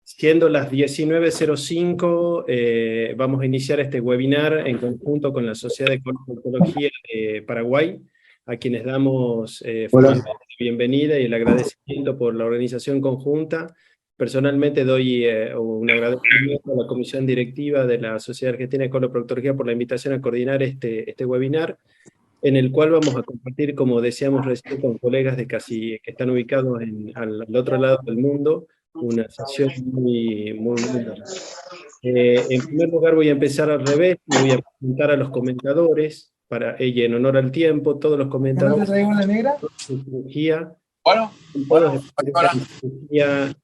Siendo las 19:05, vamos a iniciar este webinar en conjunto con la Sociedad de Coloproctología de Paraguay, a quienes damos formalmente la bienvenida y el agradecimiento por la organización conjunta. Personalmente doy un agradecimiento a la comisión directiva de la Sociedad Argentina de Coloproctología por la invitación a coordinar este webinar, en el cual vamos a compartir, como decíamos recién, con colegas que están ubicados al otro lado del mundo, una sesión muy buena. En primer lugar voy a empezar al revés, y voy a presentar a los comentadores, y en honor al tiempo, todos los comentadores de cirugía, todos especialistas en cirugía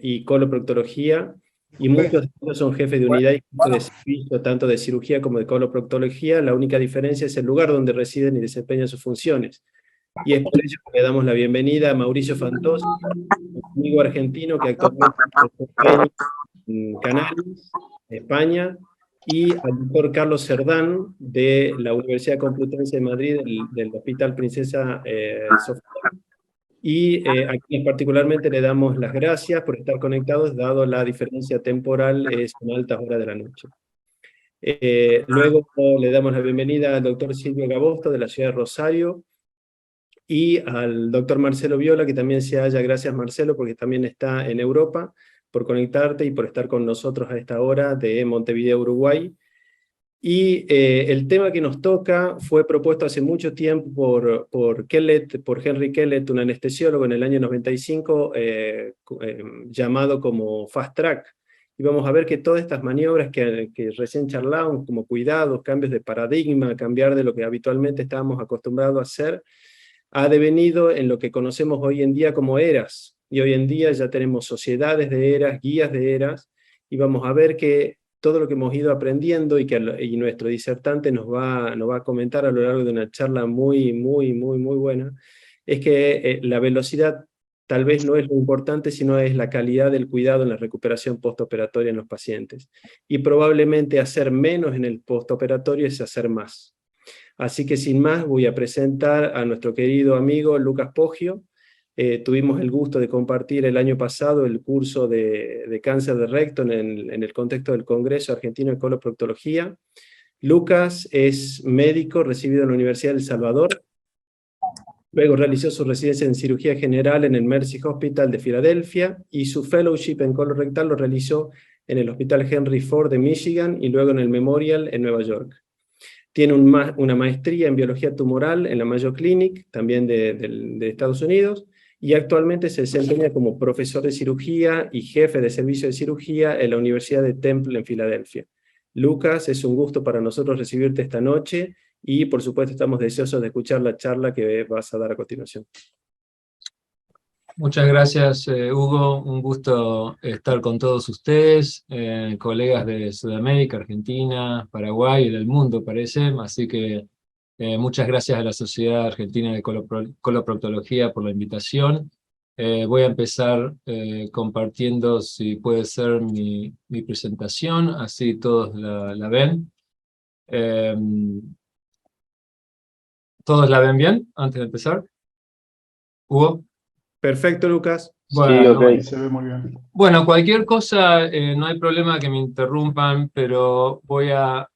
y coloproctología, y muchos de ellos son jefes de unidad y jefes de servicio, tanto de cirugía como de coloproctología. La única diferencia es el lugar donde residen y desempeñan sus funciones. Y es por ello que le damos la bienvenida a Mauricio Fantosi, amigo argentino que actualmente está en Canarias, España, y al doctor Carlos Cerdán, de la Universidad Complutense de Madrid, del Hospital Princesa Sofía. Y a quienes particularmente le damos las gracias por estar conectados, dado la diferencia temporal, son altas horas de la noche. Luego le damos la bienvenida al doctor Silvio Gabosto, de la ciudad de Rosario, y al doctor Marcelo Viola, que también se halla, gracias Marcelo, porque también está en Europa, por conectarte y por estar con nosotros a esta hora de Montevideo, Uruguay. Y el tema que nos toca fue propuesto hace mucho tiempo por Henry Kellett, un anestesiólogo, en el año 95, llamado como Fast Track. Y vamos a ver que todas estas maniobras que recién charlábamos, como cuidados, cambios de paradigma, cambiar de lo que habitualmente estábamos acostumbrados a hacer, ha devenido en lo que conocemos hoy en día como eras. Y hoy en día ya tenemos sociedades de eras, guías de eras, y vamos a ver que todo lo que hemos ido aprendiendo y nuestro disertante nos va a comentar a lo largo de una charla muy buena, es que la velocidad tal vez no es lo importante, sino es la calidad del cuidado en la recuperación postoperatoria en los pacientes. Y probablemente hacer menos en el postoperatorio es hacer más. Así que sin más voy a presentar a nuestro querido amigo Lucas Poggio. Tuvimos el gusto de compartir el año pasado el curso de cáncer de recto en el contexto del Congreso Argentino de Coloproctología. Lucas es médico recibido en la Universidad de El Salvador. Luego realizó su residencia en cirugía general en el Mercy Hospital de Filadelfia, y su fellowship en colorectal lo realizó en el Hospital Henry Ford de Michigan y luego en el Memorial en Nueva York. Tiene una maestría en biología tumoral en la Mayo Clinic, también de Estados Unidos, y actualmente se desempeña como profesor de cirugía y jefe de servicio de cirugía en la Universidad de Temple en Filadelfia. Lucas, es un gusto para nosotros recibirte esta noche, y por supuesto estamos deseosos de escuchar la charla que vas a dar a continuación. Muchas gracias, Hugo. Un gusto estar con todos ustedes, colegas de Sudamérica, Argentina, Paraguay y del mundo, parece. Así que muchas gracias a la Sociedad Argentina de Coloproctología por la invitación. Voy a empezar compartiendo, si puede ser, mi presentación, así todos la ven. ¿Todos la ven bien antes de empezar? ¿Hugo? Perfecto, Lucas. Bueno, sí, ok, se ve muy bien. Bueno, cualquier cosa, no hay problema que me interrumpan, pero voy a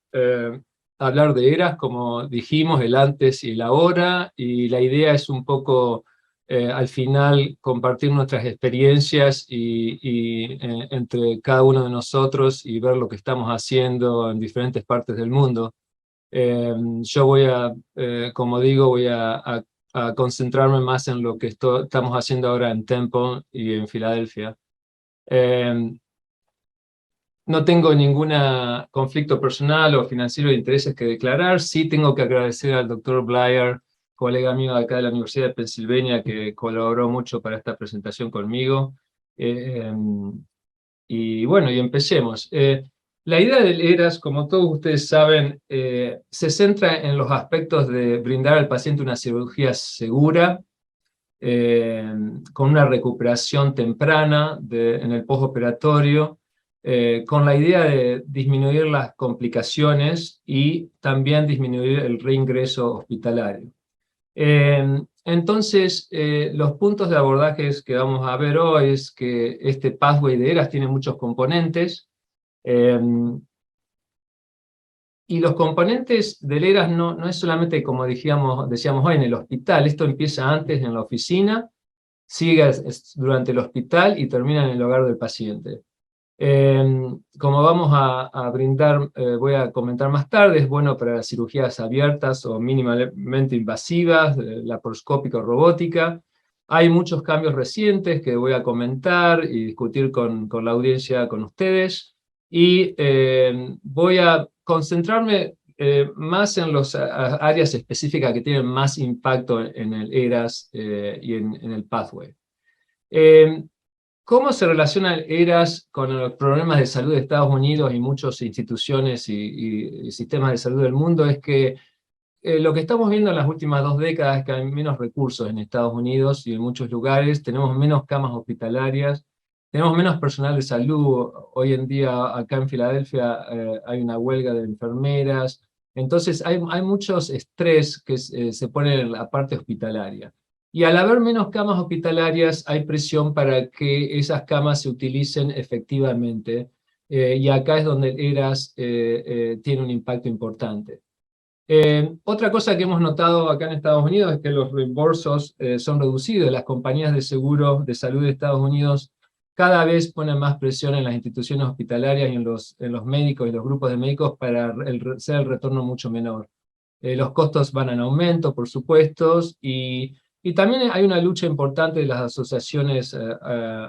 hablar de eras, como dijimos, el antes y el ahora, y la idea es un poco, al final, compartir nuestras experiencias entre cada uno de nosotros y ver lo que estamos haciendo en diferentes partes del mundo. Yo voy a, como digo, voy a concentrarme más en lo que estamos haciendo ahora en Temple y en Filadelfia. No tengo ningún conflicto personal o financiero de intereses que declarar. Sí tengo que agradecer al doctor Bleier, colega mío de acá de la Universidad de Pensilvania, que colaboró mucho para esta presentación conmigo. Y bueno, y empecemos. La idea del ERAS, como todos ustedes saben, se centra en los aspectos de brindar al paciente una cirugía segura, con una recuperación temprana en el postoperatorio, con la idea de disminuir las complicaciones y también disminuir el reingreso hospitalario. Entonces, los puntos de abordaje que vamos a ver hoy es que este pathway de ERAS tiene muchos componentes, y los componentes del ERAS no es solamente, como decíamos hoy, en el hospital. Esto empieza antes en la oficina, sigue durante el hospital y termina en el hogar del paciente. Como vamos a brindar, voy a comentar más tarde, es bueno para las cirugías abiertas o mínimamente invasivas, laparoscópica o robótica. Hay muchos cambios recientes que voy a comentar y discutir con la audiencia, con ustedes, y voy a concentrarme más en las áreas específicas que tienen más impacto en el ERAS y en el pathway. ¿Cómo se relaciona el ERAS con los problemas de salud de Estados Unidos y muchas instituciones y sistemas de salud del mundo? Es que lo que estamos viendo en las últimas 2 décadas es que hay menos recursos en Estados Unidos y en muchos lugares, tenemos menos camas hospitalarias, tenemos menos personal de salud. Hoy en día acá en Filadelfia hay una huelga de enfermeras, entonces hay muchos estrés que se pone en la parte hospitalaria. Y al haber menos camas hospitalarias, hay presión para que esas camas se utilicen efectivamente. Y acá es donde el ERAS tiene un impacto importante. Otra cosa que hemos notado acá en Estados Unidos es que los reembolsos son reducidos. Las compañías de seguro de salud de Estados Unidos cada vez ponen más presión en las instituciones hospitalarias y en los médicos y los grupos de médicos para hacer el retorno mucho menor. Los costos van en aumento, por supuesto, y también hay una lucha importante de las asociaciones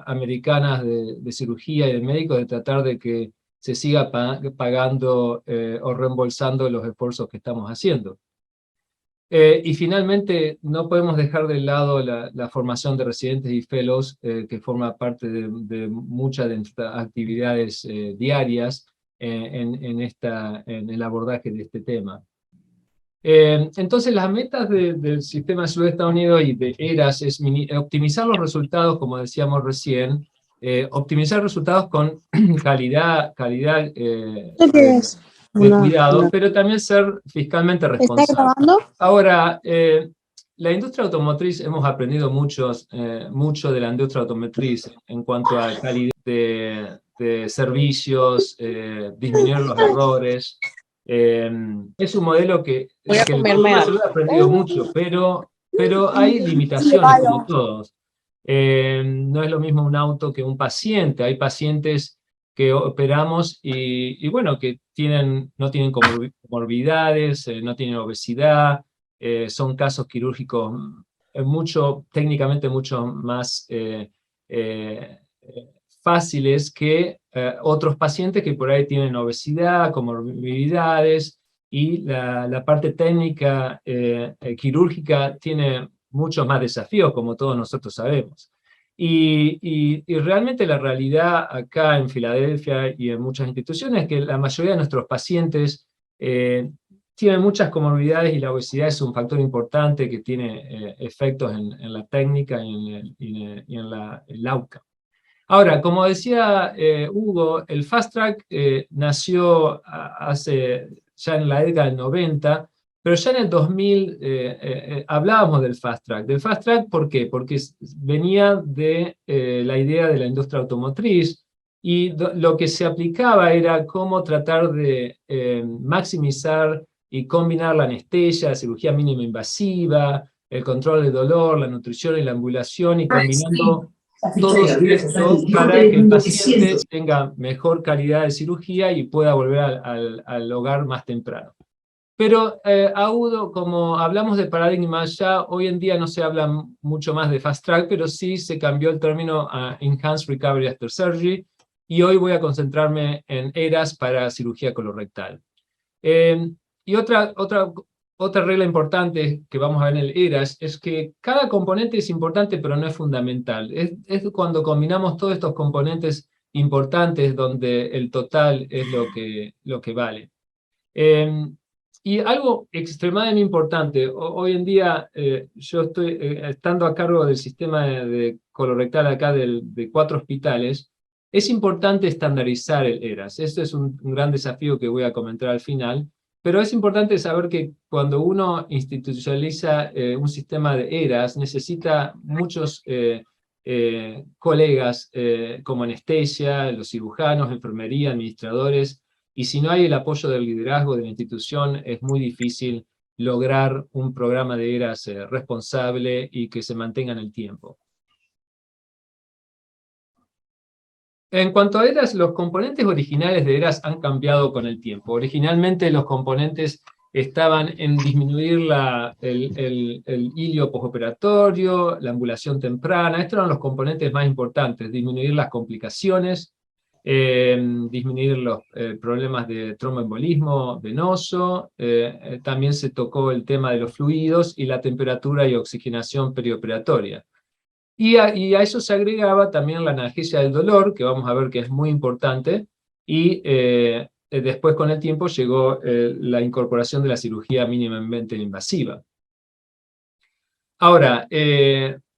americanas de cirugía y de médicos de tratar de que se siga pagando o reembolsando los esfuerzos que estamos haciendo. Y finalmente, no podemos dejar de lado la formación de residentes y fellows, que forma parte de muchas de nuestras actividades diarias en el abordaje de este tema. Entonces, las metas del sistema de salud de Estados Unidos y de ERAS es optimizar los resultados, como decíamos recién, optimizar resultados con calidad de cuidado, pero también ser fiscalmente responsable. ¿Está grabando? Ahora, la industria automotriz, hemos aprendido mucho de la industria automotriz en cuanto a calidad de servicios, disminuir los errores. Es un modelo que el sistema de salud ha aprendido mucho, pero hay limitaciones como todos. No es lo mismo un auto que un paciente. Hay pacientes que operamos y bueno, que no tienen comorbilidades, no tienen obesidad, son casos quirúrgicos técnicamente mucho más fáciles que otros pacientes que por ahí tienen obesidad, comorbilidades, y la parte técnica quirúrgica tiene muchos más desafíos, como todos nosotros sabemos. Y realmente la realidad acá en Filadelfia y en muchas instituciones es que la mayoría de nuestros pacientes tienen muchas comorbilidades, y la obesidad es un factor importante que tiene efectos en la técnica y en el outcome. Ahora, como decía Hugo, el Fast Track nació ya en la década del 90, pero ya en el 2000 hablábamos del Fast Track. ¿Del Fast Track por qué? Porque venía de la idea de la industria automotriz, y lo que se aplicaba era cómo tratar de maximizar y combinar la anestesia, la cirugía mínima invasiva, el control del dolor, la nutrición y la ambulación, y combinando todo esto para que el paciente tenga mejor calidad de cirugía y pueda volver al hogar más temprano. Pero Audo, como hablamos de paradigmas, ya hoy en día no se habla mucho más de Fast Track, pero sí se cambió el término a Enhanced Recovery After Surgery, y hoy voy a concentrarme en ERAS para cirugía colorectal. Y otra regla importante que vamos a ver en el ERAS es que cada componente es importante, pero no es fundamental. Es cuando combinamos todos estos componentes importantes donde el total es lo que vale. Y algo extremadamente importante, hoy en día yo estoy estando a cargo del sistema de colorectal acá de 4 hospitales. Es importante estandarizar el ERAS. Este es un gran desafío que voy a comentar al final, Pero es importante saber que cuando uno institucionaliza un sistema de ERAS, necesita muchos colegas como anestesia, los cirujanos, enfermería, administradores, y si no hay el apoyo del liderazgo de la institución, es muy difícil lograr un programa de ERAS responsable y que se mantenga en el tiempo. En cuanto a ERAS, los componentes originales de ERAS han cambiado con el tiempo. Originalmente los componentes estaban en disminuir el hilio postoperatorio, la ambulación temprana. Estos eran los componentes más importantes, disminuir las complicaciones, disminuir los problemas de tromboembolismo venoso. También se tocó el tema de los fluidos y la temperatura y oxigenación perioperatoria. Y a eso se agregaba también la analgesia del dolor, que vamos a ver que es muy importante, y después con el tiempo llegó la incorporación de la cirugía mínimamente invasiva. Ahora,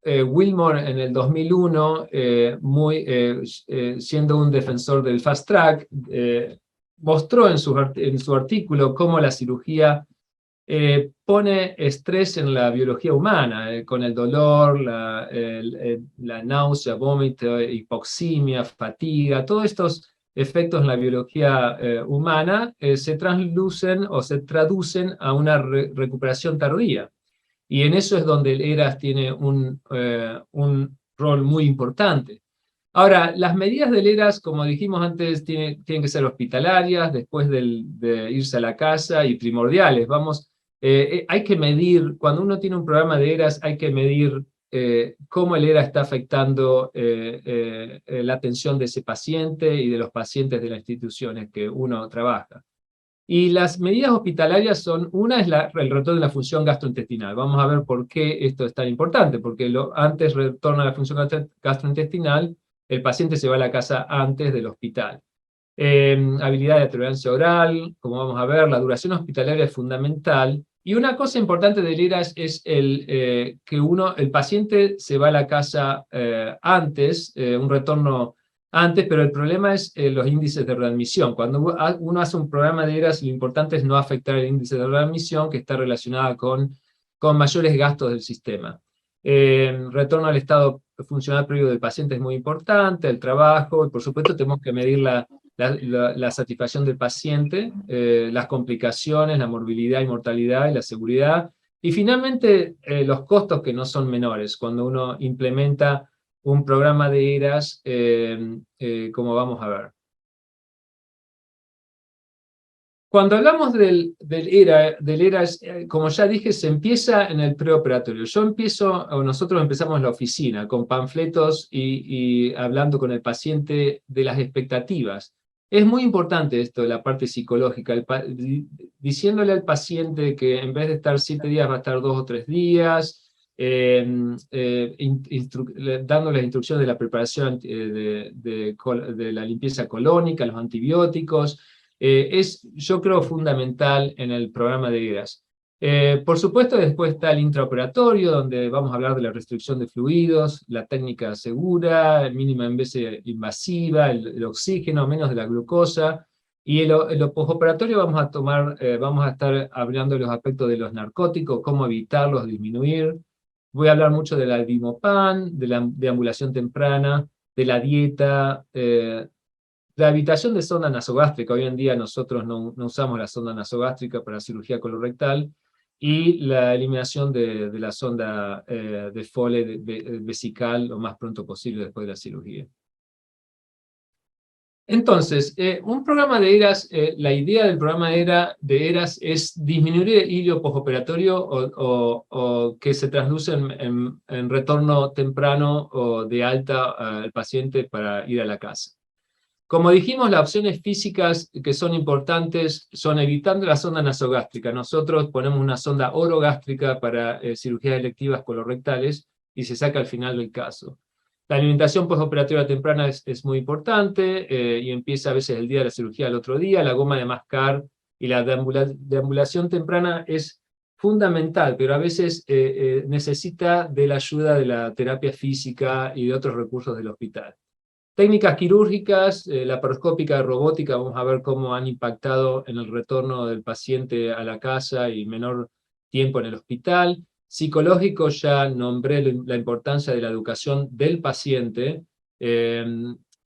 Wilmore en el 2001, siendo un defensor del fast track, mostró en su artículo cómo la cirugía pone estrés en la biología humana, con el dolor, la náusea, vómito, hipoxemia, fatiga, todos estos efectos en la biología humana se traslucen o se traducen a una recuperación tardía. Y en eso es donde el ERAS tiene un rol muy importante. Ahora, las medidas del ERAS, como dijimos antes, tienen que ser hospitalarias, después de irse a la casa, y primordiales. Hay que medir, cuando uno tiene un programa de ERAS, hay que medir cómo el ERAS está afectando la atención de ese paciente y de los pacientes de las instituciones que uno trabaja. Y las medidas hospitalarias son, una es el retorno de la función gastrointestinal. Vamos a ver por qué esto es tan importante, porque antes retorna la función gastrointestinal, el paciente se va a la casa antes del hospital. Habilidad de tolerancia oral, como vamos a ver, la duración hospitalaria es fundamental. Y una cosa importante del ERAS es que el paciente se va a la casa antes, un retorno antes, pero el problema es los índices de readmisión. Cuando uno hace un programa de ERAS, lo importante es no afectar el índice de readmisión, que está relacionada con mayores gastos del sistema. Retorno al estado funcional previo del paciente es muy importante, el trabajo, y por supuesto tenemos que medir la satisfacción del paciente, las complicaciones, la morbilidad y mortalidad y la seguridad, y finalmente los costos, que no son menores cuando uno implementa un programa de ERAS, como vamos a ver. Cuando hablamos del ERAS, como ya dije, se empieza en el preoperatorio. Nosotros empezamos en la oficina, con panfletos y hablando con el paciente de las expectativas. Es muy importante esto de la parte psicológica, diciéndole al paciente que en vez de estar 7 días va a estar 2 o 3 días, dándoles instrucciones de la preparación de la limpieza colónica, los antibióticos. Es, yo creo, fundamental en el programa de ERAS. Por supuesto, después está el intraoperatorio, donde vamos a hablar de la restricción de fluidos, la técnica segura, mínima invasiva, el oxígeno, menos de la glucosa. Y en lo postoperatorio vamos a estar hablando de los aspectos de los narcóticos, cómo evitarlos, disminuir. Voy a hablar mucho del Albimopan, de ambulación temprana, de la dieta, la evitación de sonda nasogástrica. Hoy en día nosotros no usamos la sonda nasogástrica para cirugía colorectal, y la eliminación de la sonda de Foley vesical lo más pronto posible después de la cirugía. Entonces, un programa de ERAS, la idea del programa de ERAS es disminuir el hilio postoperatorio o que se trasluce en retorno temprano o de alta al paciente para ir a la casa. Como dijimos, las opciones físicas que son importantes son evitando la sonda nasogástrica. Nosotros ponemos una sonda orogástrica para cirugías electivas colorectales y se saca al final del caso. La alimentación postoperatoria temprana es muy importante y empieza a veces el día de la cirugía al otro día. La goma de mascar y la deambulación temprana es fundamental, pero a veces necesita de la ayuda de la terapia física y de otros recursos del hospital. Técnicas quirúrgicas, laparoscópica, robótica, vamos a ver cómo han impactado en el retorno del paciente a la casa y menor tiempo en el hospital. Psicológico, ya nombré la importancia de la educación del paciente.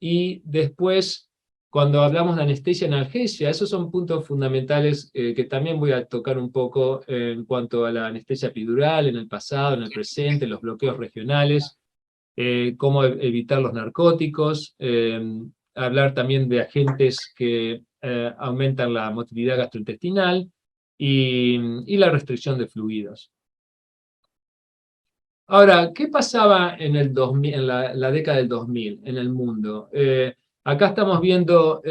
Y después, cuando hablamos de anestesia y analgesia, esos son puntos fundamentales que también voy a tocar un poco en cuanto a la anestesia epidural, en el pasado, en el presente, los bloqueos regionales, cómo evitar los narcóticos, hablar también de agentes que aumentan la motilidad gastrointestinal y la restricción de fluidos. Ahora, ¿qué pasaba en el 2000, en la década del 2000 en el mundo? Acá estamos viendo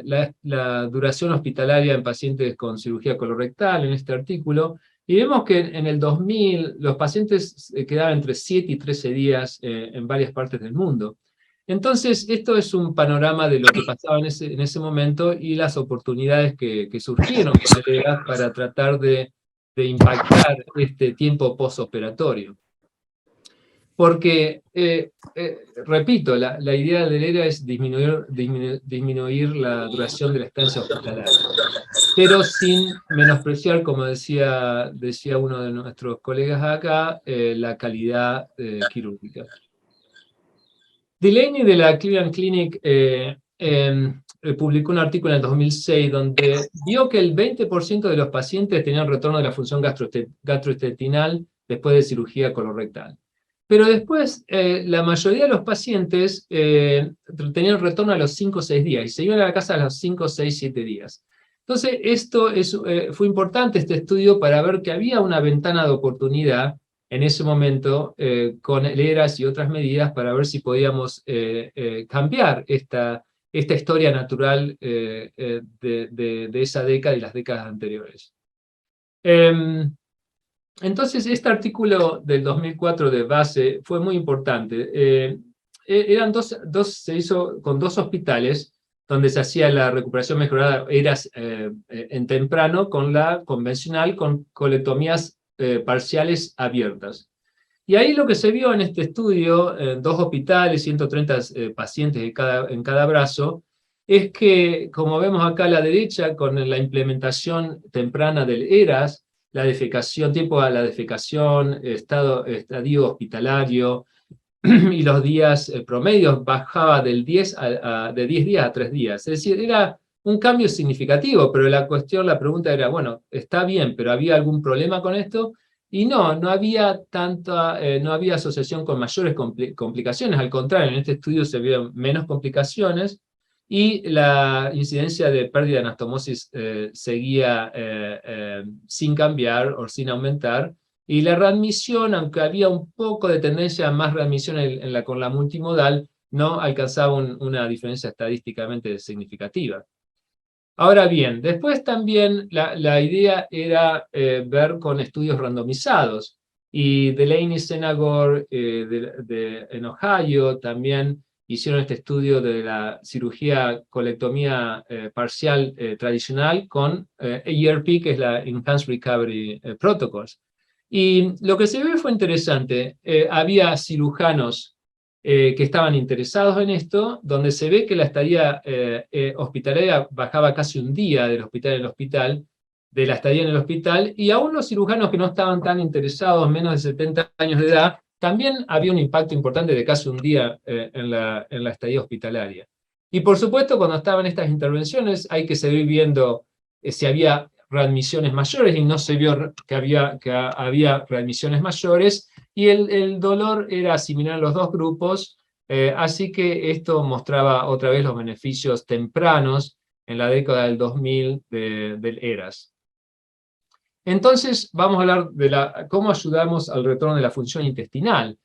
la duración hospitalaria en pacientes con cirugía colorectal en este artículo, y vemos que en el 2000 los pacientes quedaban entre 7 y 13 días en varias partes del mundo. Entonces, esto es un panorama de lo que pasaba en ese momento y las oportunidades que surgieron para tratar de impactar este tiempo postoperatorio. Porque, repito, la idea del ERA es disminuir la duración de la estancia hospitalaria, pero sin menospreciar, como decía uno de nuestros colegas acá, la calidad quirúrgica. Delaney de la Cleveland Clinic publicó un artículo en el 2006 donde vio que el 20% de los pacientes tenían retorno de la función gastrointestinal después de cirugía colorectal. Pero después, la mayoría de los pacientes tenían retorno a los 5 o 6 días, y se iban a la casa a los 5, 6, 7 días. Entonces, esto fue importante, este estudio, para ver que había una ventana de oportunidad en ese momento, con el ERAS y otras medidas, para ver si podíamos cambiar esta historia natural de esa década y las décadas anteriores. Entonces, este artículo del 2004 de base fue muy importante. Se hizo con 2 hospitales, donde se hacía la recuperación mejorada ERAS en temprano, con la convencional, con colectomías parciales abiertas. Y ahí lo que se vio en este estudio, en 2 hospitales, 130 pacientes en cada brazo, es que, como vemos acá a la derecha, con la implementación temprana del ERAS, la defecación, tiempo a la defecación, estadio hospitalario, y los días promedios bajaba de 10 días a 3 días. Es decir, era un cambio significativo, pero la pregunta era, bueno, está bien, pero ¿había algún problema con esto? Y no había no había asociación con mayores complicaciones. Al contrario, en este estudio se vieron menos complicaciones, y la incidencia de pérdida de anastomosis seguía sin cambiar o sin aumentar, y la readmisión, aunque había un poco de tendencia a más readmisión con la multimodal, no alcanzaba una diferencia estadísticamente significativa. Ahora bien, después también la idea era ver con estudios randomizados, y Delaney Senagor en Ohio también hicieron este estudio de la cirugía colectomía parcial tradicional con ERP, que es la Enhanced Recovery Protocols. Y lo que se ve fue interesante. Había cirujanos que estaban interesados en esto, donde se ve que la estadía hospitalaria bajaba casi un día del hospital en el hospital, de la estadía en el hospital, y aún los cirujanos que no estaban tan interesados, menos de 70 años de edad, también había un impacto importante de casi un día en la estadía hospitalaria. Y por supuesto, cuando estaban estas intervenciones, hay que seguir viendo si había readmisiones mayores, y no se vio que había readmisiones mayores, y el dolor era similar en los 2 grupos, así que esto mostraba otra vez los beneficios tempranos en la década del 2000 del ERAS. Entonces, vamos a hablar de cómo ayudamos al retorno de la función intestinal.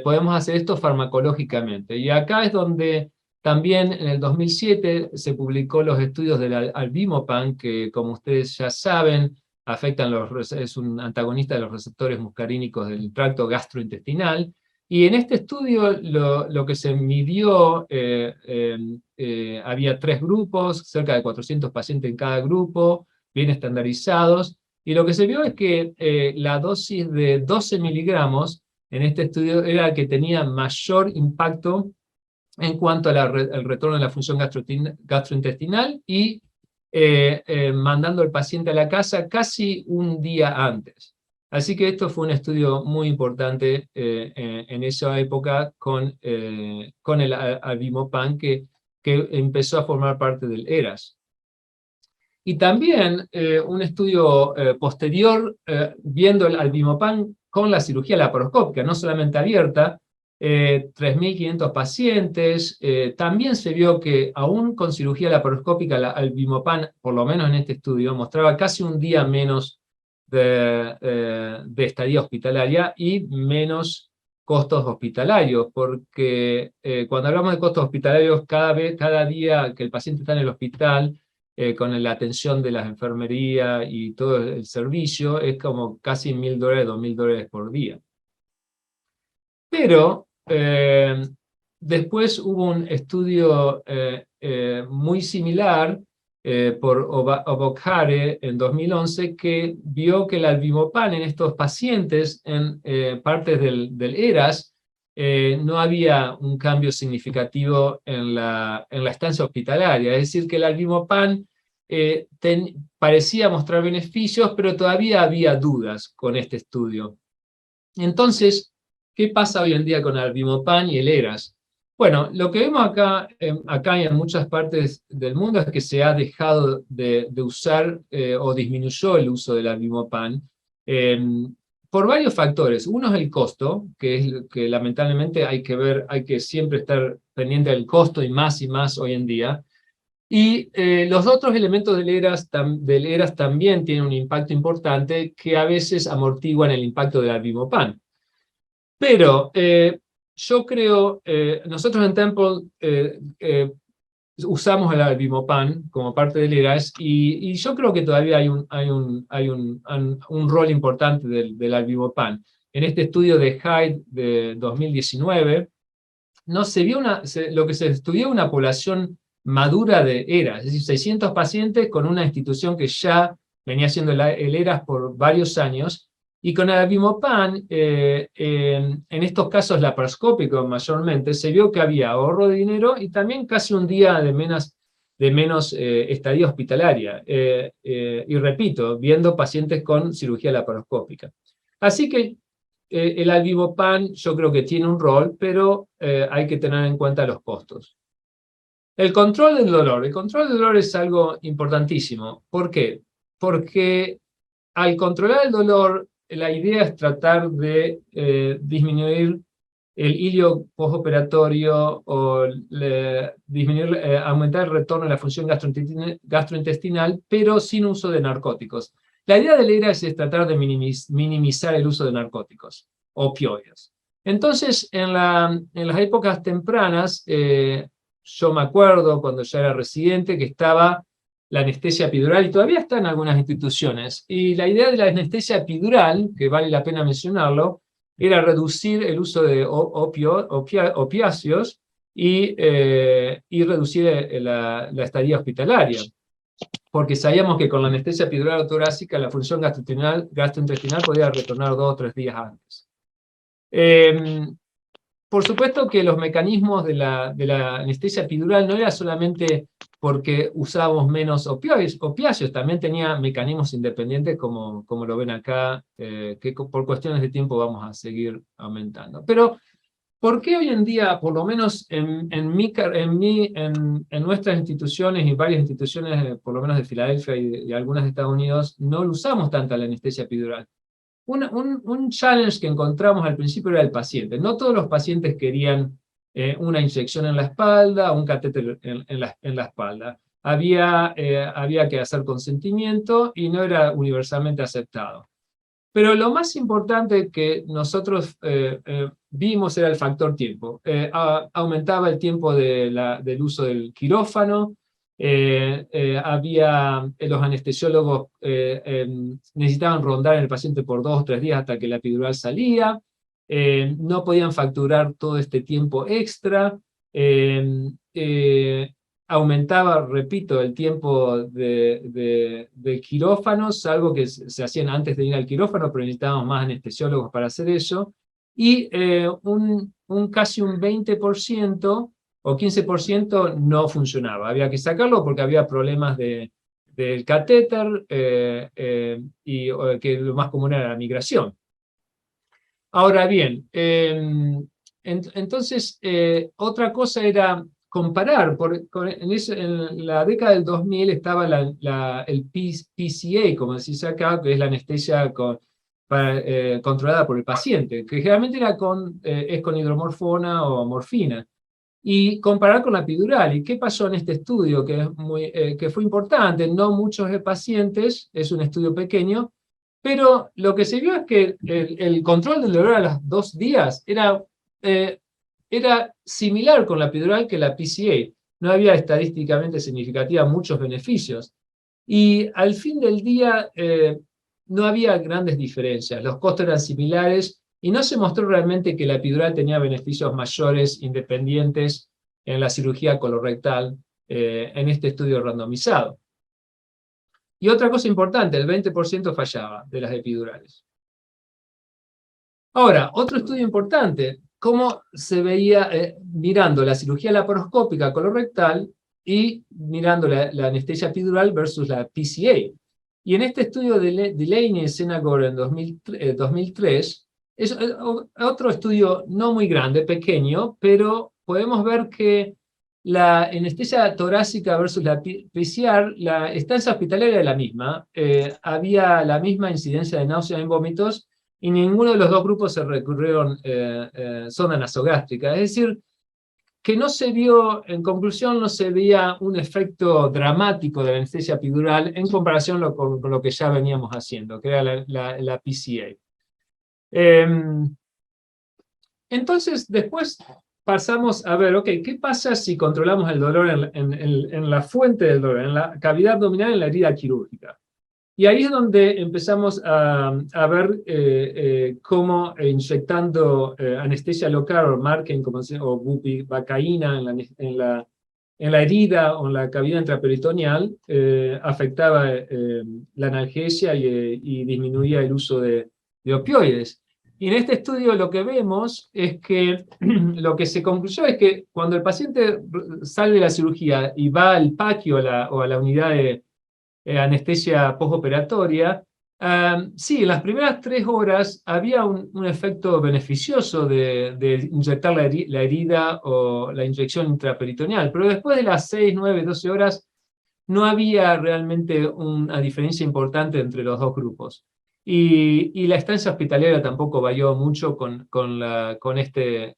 Podemos hacer esto farmacológicamente, y acá es donde también en el 2007 se publicó los estudios del Albimopan, que, como ustedes ya saben, es un antagonista de los receptores muscarínicos del tracto gastrointestinal. Y en este estudio lo que se midió, había 3 grupos, cerca de 400 pacientes en cada grupo, bien estandarizados, y lo que se vio es que la dosis de 12 miligramos en este estudio era la que tenía mayor impacto en cuanto al retorno de la función gastrointestinal y mandando al paciente a la casa casi un día antes. Así que esto fue un estudio muy importante en esa época con el Albimopan que empezó a formar parte del ERAS. Y también un estudio posterior viendo el Albimopan con la cirugía laparoscópica, no solamente abierta, 3.500 pacientes. También se vio que aún con cirugía laparoscópica el Albimopan, por lo menos en este estudio, mostraba casi un día menos de estadía hospitalaria y menos costos hospitalarios, porque cuando hablamos de costos hospitalarios, cada día que el paciente está en el hospital, con la atención de las enfermerías y todo el servicio, es como casi $1.000, $2.000 por día. Pero después hubo un estudio muy similar por Obokhare en 2011 que vio que el Albimopan en estos pacientes en partes del ERAS no había un cambio significativo en la estancia hospitalaria. Es decir, que el Albimopan parecía mostrar beneficios, pero todavía había dudas con este estudio. Entonces, ¿qué pasa hoy en día con el Albimopan y el ERAS? Bueno, lo que vemos acá y en muchas partes del mundo es que se ha dejado de usar o disminuyó el uso del Albimopan por varios factores. Uno es el costo, que es que lamentablemente hay que siempre estar pendiente del costo y más hoy en día. Y los otros elementos del ERAS también tienen un impacto importante que a veces amortiguan el impacto del Albimopan. Pero yo creo, nosotros en Temple usamos el Albimopan como parte del ERAS y yo creo que todavía hay un rol importante del Albimopan. En este estudio de Hyde de 2019, no se vio lo que se estudió una población madura de ERAS, es decir, 600 pacientes con una institución que ya venía haciendo el ERAS por varios años, y con el Albimopan, en estos casos laparoscópicos mayormente, se vio que había ahorro de dinero y también casi un día de menos estadía hospitalaria. Y repito, viendo pacientes con cirugía laparoscópica. Así que el Albimopan yo creo que tiene un rol, pero hay que tener en cuenta los costos. El control del dolor. El control del dolor es algo importantísimo. ¿Por qué? Porque al controlar el dolor, la idea es tratar de disminuir el hilio postoperatorio o aumentar el retorno de la función gastrointestinal, pero sin uso de narcóticos. La idea del ERAS es tratar de minimizar el uso de narcóticos, opioides. Entonces, en las épocas tempranas, yo me acuerdo cuando ya era residente que estaba la anestesia epidural, y todavía está en algunas instituciones. Y la idea de la anestesia epidural, que vale la pena mencionarlo, era reducir el uso de opiáceos y reducir la estadía hospitalaria. Porque sabíamos que con la anestesia epidural torácica la función gastrointestinal podía retornar 2 o 3 días antes. Por supuesto que los mecanismos de la anestesia epidural no era solamente porque usábamos menos opiáceos, también tenía mecanismos independientes como lo ven acá, que por cuestiones de tiempo vamos a seguir aumentando. Pero, ¿por qué hoy en día, por lo menos en nuestras instituciones y varias instituciones, por lo menos de Filadelfia y algunas de Estados Unidos, no usamos tanto la anestesia epidural? Un challenge que encontramos al principio era el paciente. No todos los pacientes querían una inyección en la espalda, un catéter en la espalda. Había que hacer consentimiento y no era universalmente aceptado. Pero lo más importante que nosotros vimos era el factor tiempo. Aumentaba el tiempo del uso del quirófano. Los anestesiólogos necesitaban rondar en el paciente por 2 o 3 días hasta que la epidural salía. No podían facturar todo este tiempo extra. Aumentaba, repito, el tiempo de quirófanos, algo que se hacían antes de ir al quirófano, pero necesitábamos más anestesiólogos para hacer eso. Y casi un 20% o 15% no funcionaba. Había que sacarlo porque había problemas del catéter y que lo más común era la migración. Ahora bien, entonces otra cosa era comparar. En la década del 2000 estaba el PCA, como decís acá, que es la anestesia controlada por el paciente, que generalmente es con hidromorfona o morfina. Y comparar con la epidural. ¿Y qué pasó en este estudio? Que fue importante, no muchos pacientes, es un estudio pequeño, pero lo que se vio es que el control del dolor a los 2 días era similar con la epidural que la PCA. No había estadísticamente significativa muchos beneficios. Y al fin del día no había grandes diferencias. Los costos eran similares y no se mostró realmente que la epidural tenía beneficios mayores independientes en la cirugía colorectal en este estudio randomizado. Y otra cosa importante, el 20% fallaba de las epidurales. Ahora, otro estudio importante, cómo se veía mirando la cirugía laparoscópica colorectal y mirando la anestesia epidural versus la PCA. Y en este estudio de Delaney y Senagor en 2003, es otro estudio no muy grande, pequeño, pero podemos ver que la anestesia torácica versus la PCR, la estancia hospitalaria era la misma, había la misma incidencia de náusea en vómitos, y ninguno de los dos grupos se recurrieron sonda nasogástrica. Es decir, que no se vio, en conclusión, no se veía un efecto dramático de la anestesia epidural en comparación con lo que ya veníamos haciendo, que era la PCA. Entonces, después pasamos a ver, ok, ¿qué pasa si controlamos el dolor en la fuente del dolor, en la cavidad abdominal, en la herida quirúrgica? Y ahí es donde empezamos a ver cómo inyectando anestesia local o Marken o bupivacaína en la herida o en la cavidad intraperitoneal afectaba la analgesia y disminuía el uso de opioides. Y en este estudio lo que vemos es que lo que se concluyó es que cuando el paciente sale de la cirugía y va al PACI o a la unidad de anestesia postoperatoria, sí, en las primeras 3 horas había un efecto beneficioso de inyectar la herida o la inyección intraperitoneal, pero después de las 6, 9, 12 horas no había realmente una diferencia importante entre los dos grupos. Y la estancia hospitalaria tampoco varió mucho con este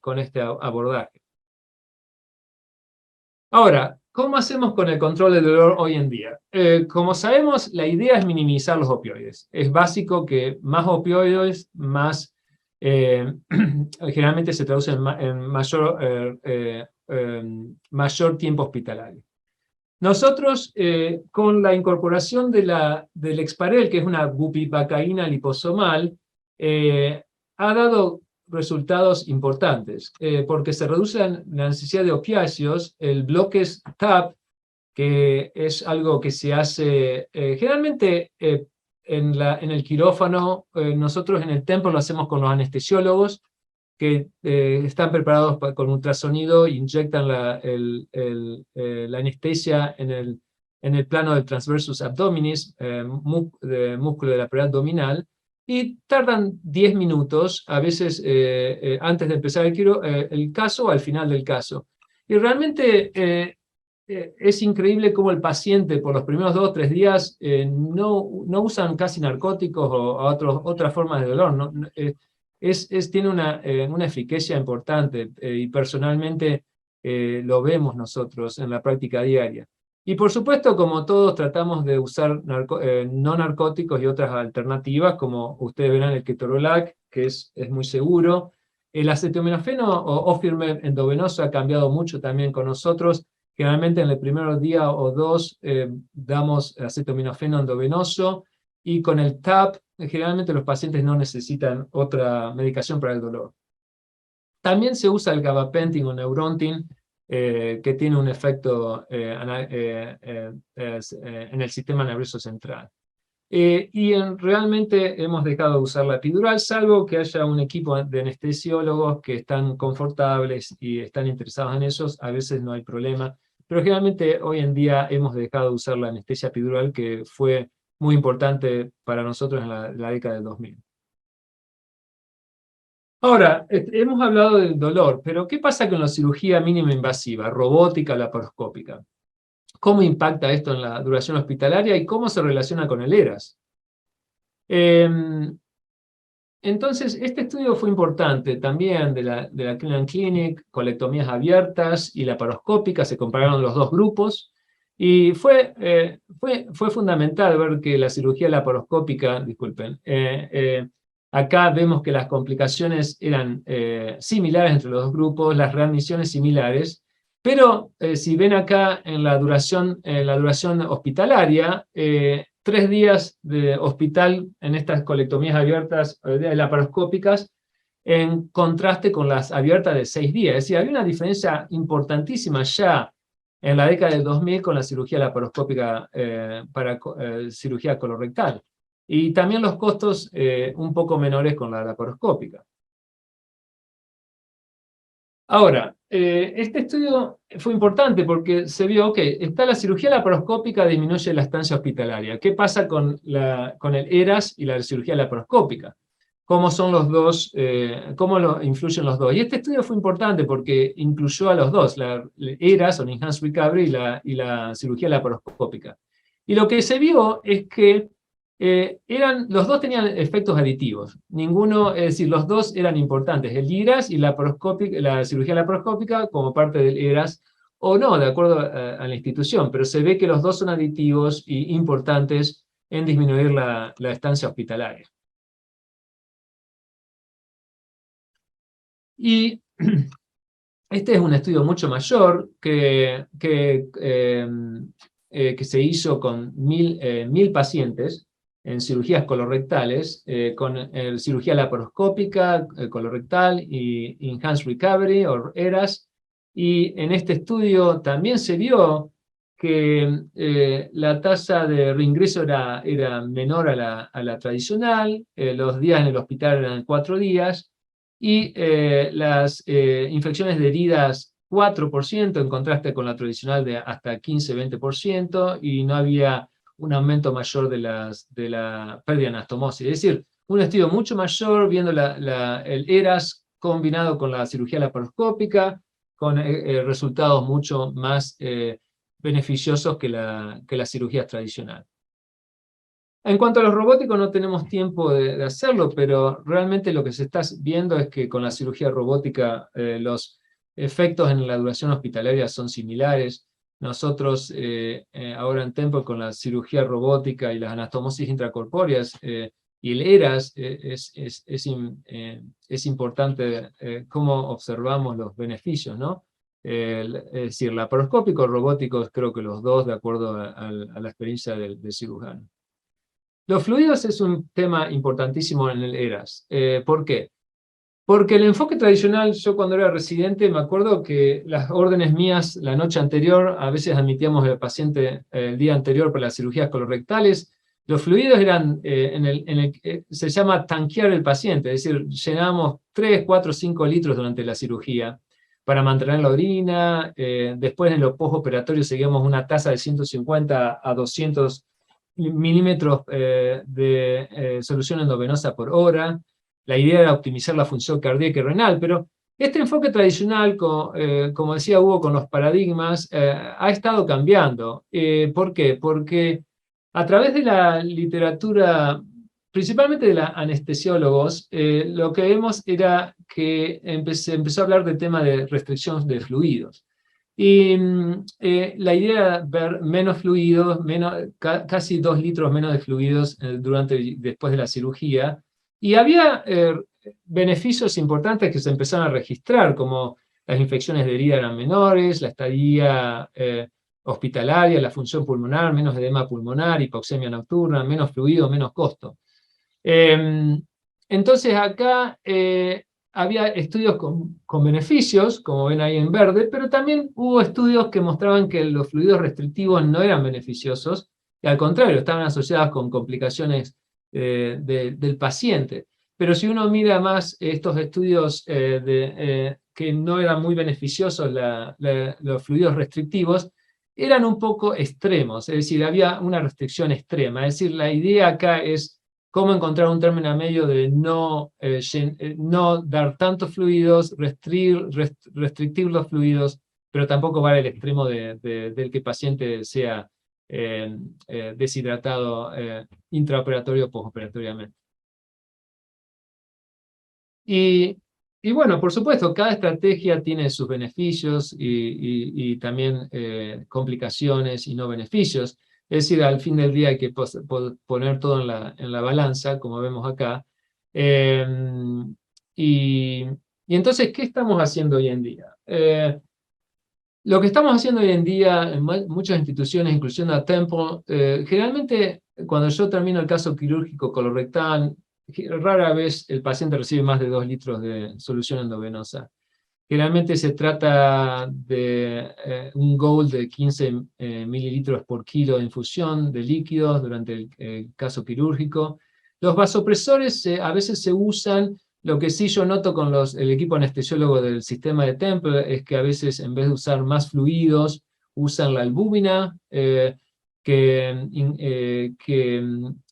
abordaje. Ahora, ¿cómo hacemos con el control del dolor hoy en día? Como sabemos, la idea es minimizar los opioides. Es básico que más opioides, generalmente se traduce en mayor tiempo hospitalario. Nosotros, con la incorporación del Exparel, que es una bupivacaína liposomal, ha dado resultados importantes, porque se reduce la necesidad de opiáceos, el bloque TAP, que es algo que se hace generalmente en el quirófano. Nosotros en el templo lo hacemos con los anestesiólogos, que están preparados con ultrasonido, inyectan la anestesia en el plano del transversus abdominis, músculo de la pared abdominal, y tardan 10 minutos, a veces antes de empezar el caso o al final del caso. Y realmente es increíble cómo el paciente por los primeros 2 o 3 días no usan casi narcóticos o otras formas de dolor. Tiene una eficacia importante y personalmente lo vemos nosotros en la práctica diaria. Y por supuesto, como todos, tratamos de usar no narcóticos y otras alternativas, como ustedes verán el ketorolac, que es muy seguro. El acetaminofeno o Ofirmed endovenoso ha cambiado mucho también con nosotros. Generalmente en el primer día o 2 damos acetaminofeno endovenoso, y con el TAP generalmente los pacientes no necesitan otra medicación para el dolor. También se usa el gabapentin o neurontin, que tiene un efecto en el sistema nervioso central. Realmente hemos dejado de usar la epidural, salvo que haya un equipo de anestesiólogos que están confortables y están interesados en eso, a veces no hay problema. Pero generalmente hoy en día hemos dejado de usar la anestesia epidural, que fue muy importante para nosotros en la década del 2000. Ahora, hemos hablado del dolor, pero ¿qué pasa con la cirugía mínima invasiva, robótica, laparoscópica? ¿Cómo impacta esto en la duración hospitalaria y cómo se relaciona con el ERAS? Entonces, este estudio fue importante también de la Cleveland Clinic, colectomías abiertas y laparoscópicas, se compararon los dos grupos, y fue fundamental ver que la cirugía laparoscópica, disculpen, acá vemos que las complicaciones eran similares entre los dos grupos, las readmisiones similares, pero si ven acá en la duración hospitalaria, 3 días de hospital en estas colectomías abiertas laparoscópicas, en contraste con las abiertas de 6 días. Es decir, había una diferencia importantísima ya en la década del 2000 con la cirugía laparoscópica para cirugía colorectal. Y también los costos un poco menores con la laparoscópica. Ahora, este estudio fue importante porque se vio que está la cirugía laparoscópica disminuye la estancia hospitalaria. ¿Qué pasa con el ERAS y la cirugía laparoscópica? ¿Cómo son los dos? ¿Cómo influyen los dos? Y este estudio fue importante porque incluyó a los dos, la ERAS, o Enhanced Recovery, y la cirugía laparoscópica. Y lo que se vio es que los dos tenían efectos aditivos. Ninguno, es decir, los dos eran importantes, el ERAS y la cirugía laparoscópica como parte del ERAS, o no, de acuerdo a la institución, pero se ve que los dos son aditivos y importantes en disminuir la estancia hospitalaria. Y este es un estudio mucho mayor que se hizo con 1000 pacientes en cirugías colorectales, con cirugía laparoscópica, colorectal y Enhanced Recovery, o ERAS. Y en este estudio también se vio que la tasa de reingreso era menor a la tradicional, los días en el hospital eran 4 días, y las infecciones de heridas 4% en contraste con la tradicional de hasta 15-20%, y no había un aumento mayor de la pérdida de anastomosis. Es decir, un estudio mucho mayor viendo el ERAS combinado con la cirugía laparoscópica, con resultados mucho más beneficiosos que la cirugía tradicional. En cuanto a los robóticos, no tenemos tiempo de hacerlo, pero realmente lo que se está viendo es que con la cirugía robótica los efectos en la duración hospitalaria son similares. Nosotros ahora en Temple, con la cirugía robótica y las anastomosis intracorpóreas y el ERAS, es importante cómo observamos los beneficios, ¿no? Es decir, laparoscópico, robóticos, creo que los dos, de acuerdo a la experiencia del cirujano. Los fluidos es un tema importantísimo en el ERAS. ¿Por qué? Porque el enfoque tradicional, yo cuando era residente, me acuerdo que las órdenes mías la noche anterior, a veces admitíamos al paciente el día anterior para las cirugías colorectales, los fluidos eran, se llama tanquear el paciente, es decir, llenábamos 3, 4, 5 litros durante la cirugía para mantener la orina. Después en los postoperatorios seguíamos una tasa de 150 a 200 milímetros de solución endovenosa por hora. La idea era optimizar la función cardíaca y renal, pero este enfoque tradicional, como decía Hugo, con los paradigmas, ha estado cambiando. ¿Por qué? Porque a través de la literatura, principalmente de los anestesiólogos, lo que vemos era que empezó a hablar del tema de restricción de fluidos. Y la idea era ver menos fluidos, casi 2 litros menos de fluidos después de la cirugía. Y había beneficios importantes que se empezaron a registrar, como las infecciones de herida eran menores, la estadía hospitalaria, la función pulmonar, menos edema pulmonar, hipoxemia nocturna, menos fluido, menos costo. Entonces acá había estudios con beneficios, como ven ahí en verde, pero también hubo estudios que mostraban que los fluidos restrictivos no eran beneficiosos. y al contrario, estaban asociadas con complicaciones del paciente. Pero si uno mira más estos estudios que no eran muy beneficiosos, los fluidos restrictivos, eran un poco extremos, es decir, había una restricción extrema. Es decir, la idea acá es cómo encontrar un término medio de no dar tantos fluidos, restringir los fluidos, pero tampoco va al extremo del que el paciente sea deshidratado intraoperatorio o postoperatoriamente. Y bueno, por supuesto, cada estrategia tiene sus beneficios y también complicaciones y no beneficios. Es decir, al fin del día hay que poner todo en la balanza, como vemos acá. Y entonces, ¿qué estamos haciendo hoy en día? Lo que estamos haciendo hoy en día en muchas instituciones, incluyendo a Temple, generalmente cuando yo termino el caso quirúrgico colorectal, rara vez el paciente recibe más de 2 litros de solución endovenosa. Generalmente se trata de un goal de 15 mililitros por kilo de infusión de líquidos durante el caso quirúrgico. Los vasopresores a veces se usan. Lo que sí yo noto con el equipo anestesiólogo del sistema de Temple es que a veces en vez de usar más fluidos, usan la albúmina,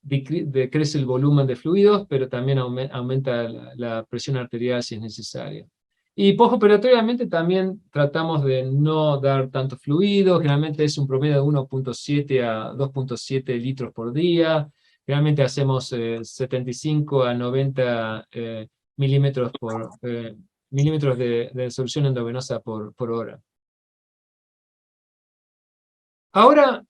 decrece el volumen de fluidos, pero también aumenta la presión arterial si es necesario. Y postoperatoriamente también tratamos de no dar tanto fluido, generalmente es un promedio de 1.7 a 2.7 litros por día, generalmente hacemos 75 a 90 milímetros de solución endovenosa por hora. Ahora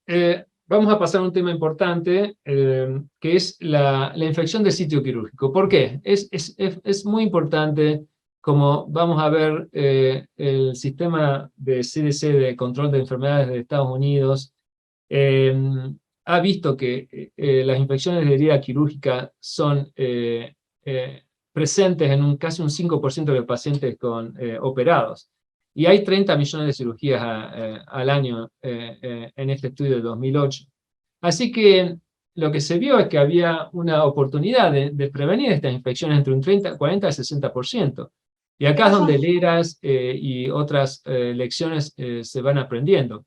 vamos a pasar a un tema importante, que es la infección del sitio quirúrgico. ¿Por qué? Es muy importante, como vamos a ver, el sistema de CDC de control de enfermedades de Estados Unidos ha visto que las infecciones de herida quirúrgica son presentes en casi un 5% de pacientes operados. Y hay 30 millones de cirugías al año en este estudio de 2008. Así que lo que se vio es que había una oportunidad de prevenir estas infecciones entre un 40 al 60%. Y acá es donde el ERAS y otras lecciones se van aprendiendo.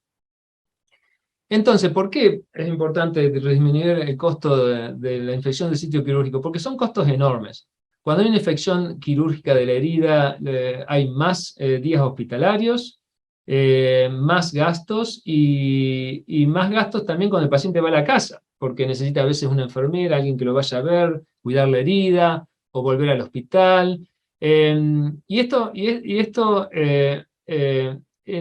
Entonces, ¿por qué es importante disminuir el costo de la infección del sitio quirúrgico? Porque son costos enormes. Cuando hay una infección quirúrgica de la herida, hay más días hospitalarios, más gastos y más gastos también cuando el paciente va a la casa, porque necesita a veces una enfermera, alguien que lo vaya a ver, cuidar la herida o volver al hospital. Y esto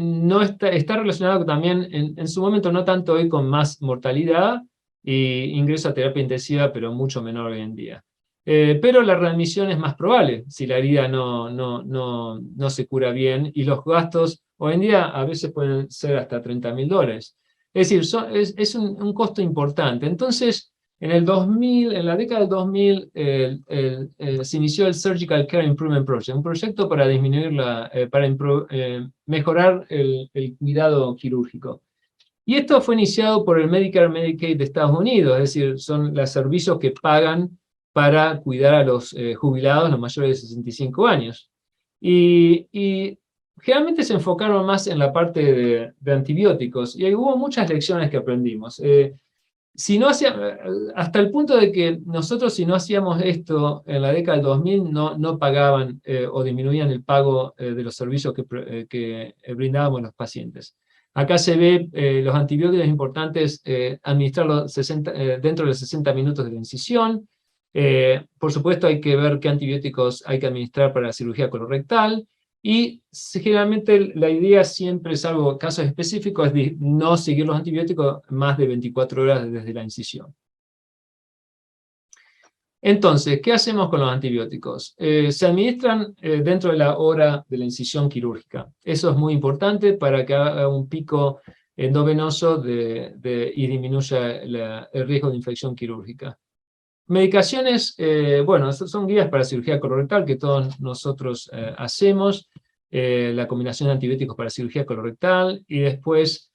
no está relacionado también en su momento, no tanto hoy, con más mortalidad e ingreso a terapia intensiva, pero mucho menor hoy en día. Pero la readmisión es más probable si la herida no se cura bien, y los gastos hoy en día a veces pueden ser hasta $30.000. Es decir, es un costo importante. Entonces, en la década del 2000 se inició el Surgical Care Improvement Project, un proyecto para mejorar el cuidado quirúrgico. Y esto fue iniciado por el Medicare Medicaid de Estados Unidos, es decir, son los servicios que pagan para cuidar a los jubilados, los mayores de 65 años. Y generalmente se enfocaron más en la parte de antibióticos, y hubo muchas lecciones que aprendimos. Hasta el punto de que nosotros, si no hacíamos esto en la década del 2000, no pagaban o disminuían el pago de los servicios que brindábamos a los pacientes. Acá se ve los antibióticos importantes, administrarlos dentro de los 60 minutos de la incisión. Por supuesto, hay que ver qué antibióticos hay que administrar para la cirugía colorectal. Y generalmente la idea siempre, salvo casos específicos, es no seguir los antibióticos más de 24 horas desde la incisión. Entonces, ¿qué hacemos con los antibióticos? Se administran dentro de la hora de la incisión quirúrgica. Eso es muy importante para que haga un pico endovenoso y disminuya el riesgo de infección quirúrgica. Medicaciones, bueno, son guías para cirugía colorectal que todos nosotros hacemos, la combinación de antibióticos para cirugía colorectal, y después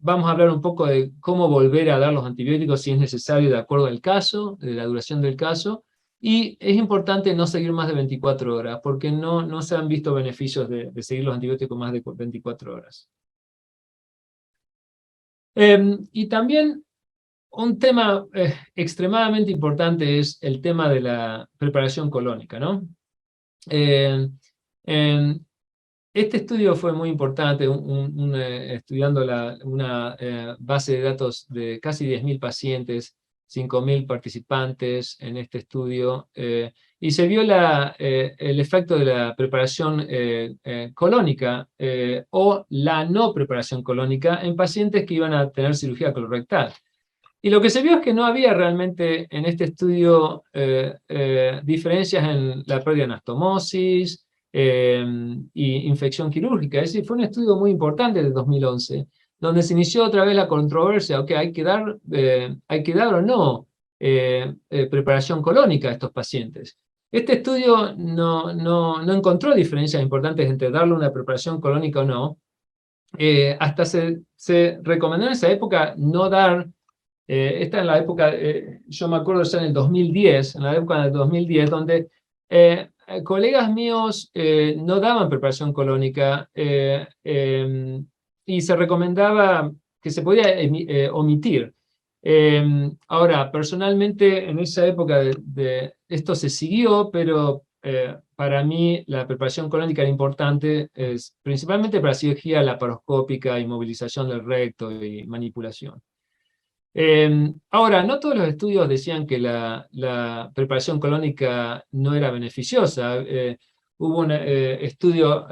vamos a hablar un poco de cómo volver a dar los antibióticos si es necesario de acuerdo al caso, de la duración del caso, y es importante no seguir más de 24 horas, porque no se han visto beneficios de seguir los antibióticos más de 24 horas. Y también un tema extremadamente importante es el tema de la preparación colónica, ¿no? Este estudio fue muy importante, estudiando una base de datos de casi 10.000 pacientes, 5.000 participantes en este estudio, y se vio el efecto de la preparación colónica o la no preparación colónica en pacientes que iban a tener cirugía colorectal. Y lo que se vio es que no había realmente en este estudio diferencias en la pérdida de anastomosis y infección quirúrgica. Es decir, fue un estudio muy importante de 2011, donde se inició otra vez la controversia, ok, ¿hay que dar o no preparación colónica a estos pacientes? Este estudio no encontró diferencias importantes entre darle una preparación colónica o no. Hasta se recomendó en esa época no dar. Esta es la época, yo me acuerdo ya en el 2010, en la época del 2010, donde colegas míos no daban preparación colónica y se recomendaba que se podía omitir. Ahora, personalmente, en esa época esto se siguió, pero para mí la preparación colónica era importante, principalmente para cirugía laparoscópica, inmovilización del recto y manipulación. Ahora, no todos los estudios decían que la preparación colónica no era beneficiosa. Hubo un estudio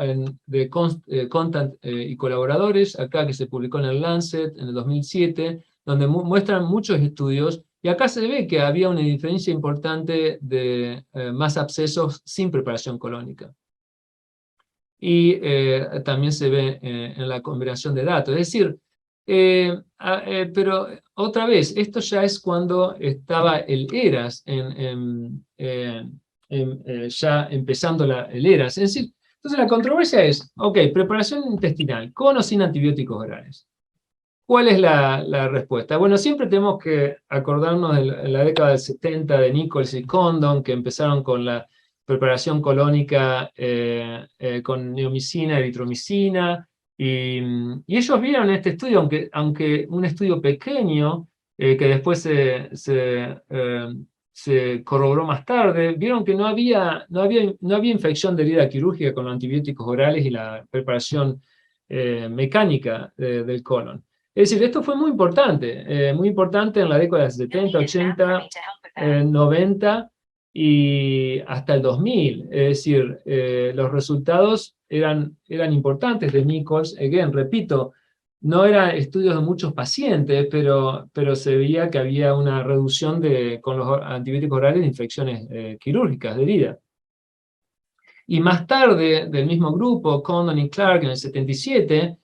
de Contant y colaboradores, acá que se publicó en el Lancet en el 2007, donde muestran muchos estudios, y acá se ve que había una diferencia importante de más abscesos sin preparación colónica. Y también se ve en la combinación de datos. Es decir, pero otra vez, esto ya es cuando estaba el ERAS, ya empezando el ERAS. Es decir, entonces la controversia es, ok, preparación intestinal, con o sin antibióticos orales. ¿Cuál es la respuesta? Bueno, siempre tenemos que acordarnos de la década del 70 de Nichols y Condon, que empezaron con la preparación colónica con neomicina, eritromicina, y ellos vieron este estudio, aunque un estudio pequeño, que después se corroboró más tarde, vieron que no había infección de herida quirúrgica con los antibióticos orales y la preparación mecánica del colon. Es decir, esto fue muy importante en la década de 70, 80, 90 y hasta el 2000. Es decir, los resultados eran importantes de Nichols. Again, repito, no eran estudios de muchos pacientes, pero se veía que había una reducción con los antibióticos orales de infecciones quirúrgicas de herida. Y más tarde, del mismo grupo, Condon y Clark en el 77,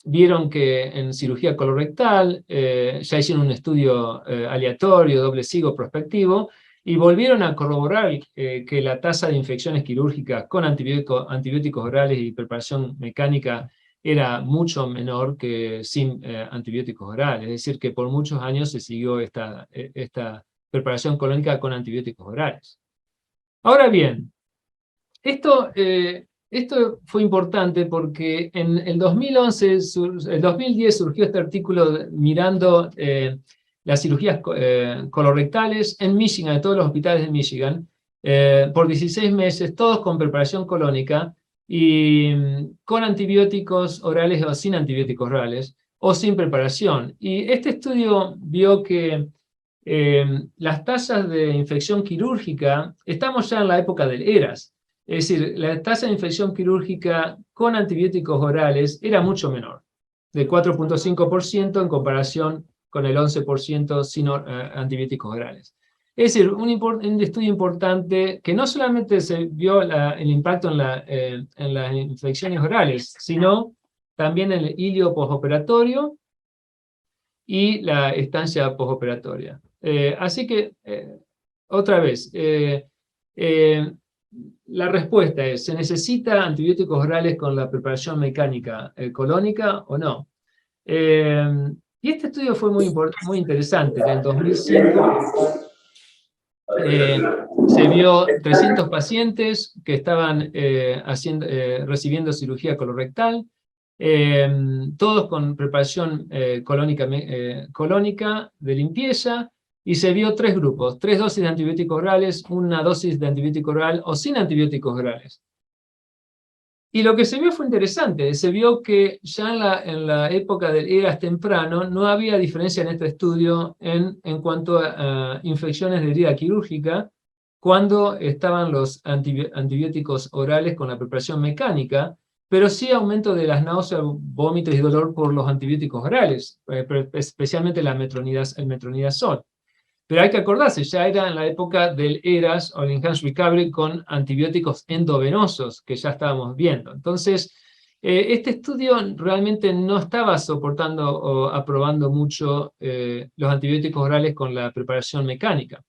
vieron que en cirugía colorectal ya hicieron un estudio aleatorio, doble ciego prospectivo, y volvieron a corroborar que la tasa de infecciones quirúrgicas con antibióticos orales y preparación mecánica era mucho menor que sin antibióticos orales. Es decir, que por muchos años se siguió esta preparación colónica con antibióticos orales. Ahora bien, esto fue importante porque en el 2010 surgió este artículo mirando las cirugías colorectales en Michigan, en todos los hospitales de Michigan, por 16 meses, todos con preparación colónica y con antibióticos orales o sin antibióticos orales, o sin preparación. Y este estudio vio que las tasas de infección quirúrgica, estamos ya en la época del ERAS, es decir, la tasa de infección quirúrgica con antibióticos orales era mucho menor, de 4.5% en comparación con el 11% sin antibióticos orales. Es decir, un estudio importante que no solamente se vio el impacto en las infecciones orales, sino también en el ilio postoperatorio y la estancia postoperatoria. Así que, otra vez, la respuesta es, ¿se necesita antibióticos orales con la preparación mecánica colónica o no? Y este estudio fue muy interesante. En el 2005 se vio 300 pacientes que estaban recibiendo cirugía colorectal, todos con preparación colónica de limpieza, y se vio 3 grupos, 3 dosis de antibióticos orales, una dosis de antibiótico oral o sin antibióticos orales. Y lo que se vio fue interesante, se vio que ya en la época del ERAS temprano no había diferencia en este estudio en cuanto a infecciones de herida quirúrgica cuando estaban los antibióticos orales con la preparación mecánica, pero sí aumento de las náuseas, vómitos y dolor por los antibióticos orales, especialmente el metronidazol. Pero hay que acordarse, ya era en la época del ERAS, o el Enhanced Recovery, con antibióticos endovenosos, que ya estábamos viendo. Entonces, este estudio realmente no estaba soportando o aprobando mucho los antibióticos orales con la preparación mecánica.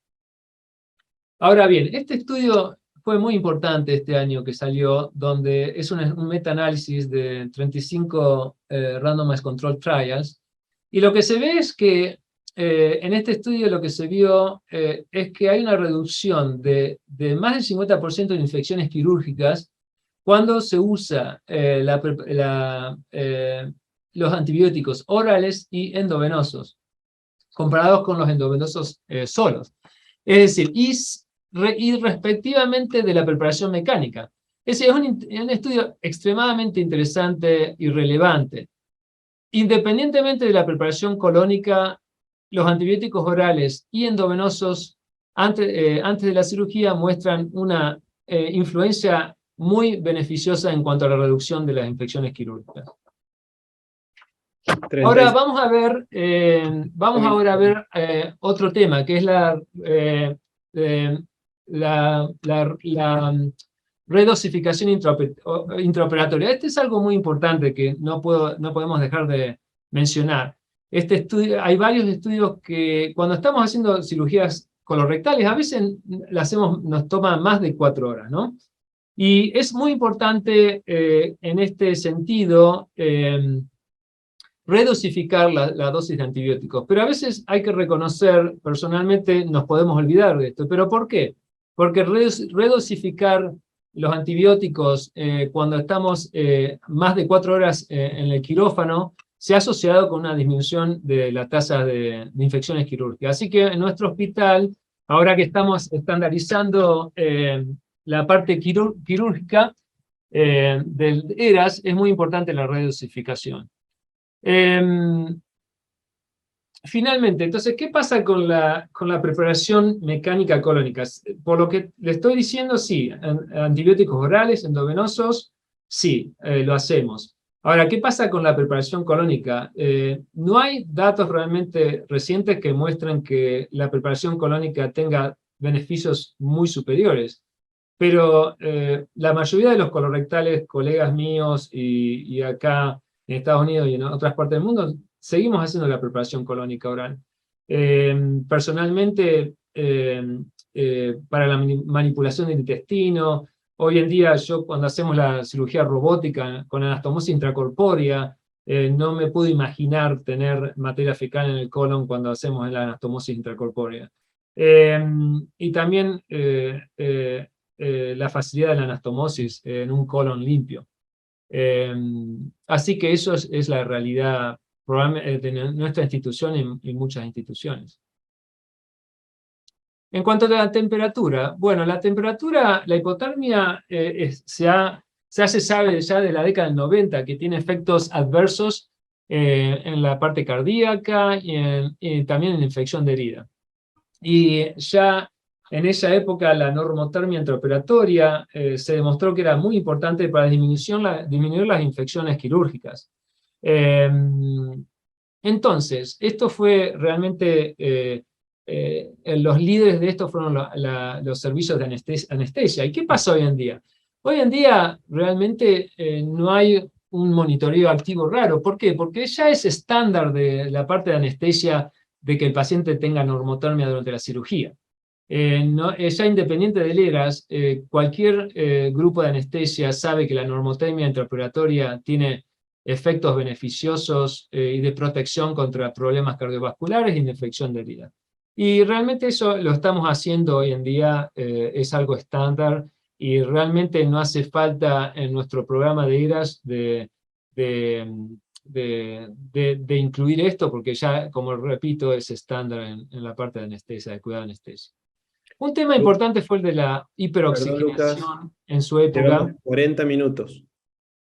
Ahora bien, este estudio fue muy importante este año que salió, donde es un meta-análisis de 35 randomized control trials, y lo que se ve es que en este estudio lo que se vio es que hay una reducción de más del 50% de infecciones quirúrgicas cuando se usa los antibióticos orales y endovenosos, comparados con los endovenosos solos. Es decir, y respectivamente de la preparación mecánica. Ese es un estudio extremadamente interesante y relevante. Independientemente de la preparación colónica, los antibióticos orales y endovenosos antes de la cirugía muestran una influencia muy beneficiosa en cuanto a la reducción de las infecciones quirúrgicas. Ahora vamos ahora a ver otro tema, que es la redosificación intraoperatoria. Este es algo muy importante que no podemos dejar de mencionar. Hay varios estudios que cuando estamos haciendo cirugías colorectales, a veces nos toma más de 4 horas, ¿no? Y es muy importante en este sentido redosificar la dosis de antibióticos. Pero a veces hay que reconocer, personalmente nos podemos olvidar de esto. ¿Pero por qué? Porque redosificar los antibióticos cuando estamos más de 4 horas en el quirófano se ha asociado con una disminución de la tasa de infecciones quirúrgicas. Así que en nuestro hospital, ahora que estamos estandarizando la parte quirúrgica del ERAS, es muy importante la redosificación. Finalmente, entonces, ¿qué pasa con la preparación mecánica colónica? Por lo que le estoy diciendo, sí, antibióticos orales, endovenosos, sí, lo hacemos. Ahora, ¿qué pasa con la preparación colónica? No hay datos realmente recientes que muestren que la preparación colónica tenga beneficios muy superiores, pero la mayoría de los colorectales, colegas míos y acá en Estados Unidos y en otras partes del mundo, seguimos haciendo la preparación colónica oral. Personalmente, para la manipulación del intestino, hoy en día yo cuando hacemos la cirugía robótica con anastomosis intracorpórea, no me puedo imaginar tener materia fecal en el colon cuando hacemos la anastomosis intracorpórea. Y también la facilidad de la anastomosis en un colon limpio. Así que eso es la realidad de nuestra institución y muchas instituciones. En cuanto a la temperatura, bueno, la hipotermia se sabe ya de la década del 90 que tiene efectos adversos en la parte cardíaca y también en infección de herida. Y ya en esa época la normotermia intraoperatoria se demostró que era muy importante para disminuir las infecciones quirúrgicas. Entonces, esto fue realmente, los líderes de esto fueron los servicios de anestesia. ¿Y qué pasa hoy en día? Hoy en día realmente no hay un monitoreo activo raro. ¿Por qué? Porque ya es estándar de la parte de anestesia de que el paciente tenga normotermia durante la cirugía. ya independiente del ERAS, cualquier grupo de anestesia sabe que la normotermia intraoperatoria tiene efectos beneficiosos y de protección contra problemas cardiovasculares y de infección de herida. Y realmente eso lo estamos haciendo hoy en día, es algo estándar, y realmente no hace falta en nuestro programa de ERAS de incluir esto, porque ya, como repito, es estándar en la parte de anestesia, de cuidado de anestesia. Un tema importante fue el de la Perdón, Lucas, hiperoxigenación en su época. llevamos 40 minutos.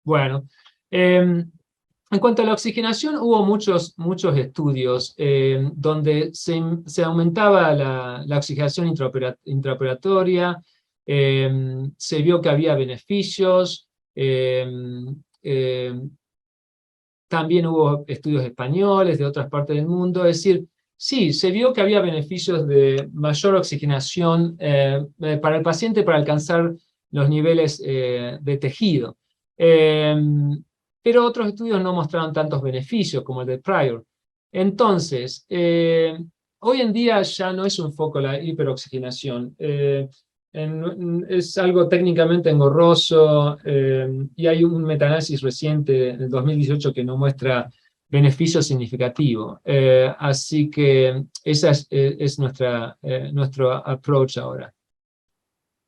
Bueno, en cuanto a la oxigenación, hubo muchos estudios donde se aumentaba la oxigenación intraoperatoria, se vio que había beneficios, también hubo estudios españoles de otras partes del mundo, es decir, sí, se vio que había beneficios de mayor oxigenación para el paciente para alcanzar los niveles de tejido. Pero otros estudios no mostraron tantos beneficios como el de Pryor. Entonces, hoy en día ya no es un foco la hiperoxigenación. Es algo técnicamente engorroso y hay un metaanálisis reciente del 2018 que no muestra beneficio significativo. Así que ese es nuestro approach ahora.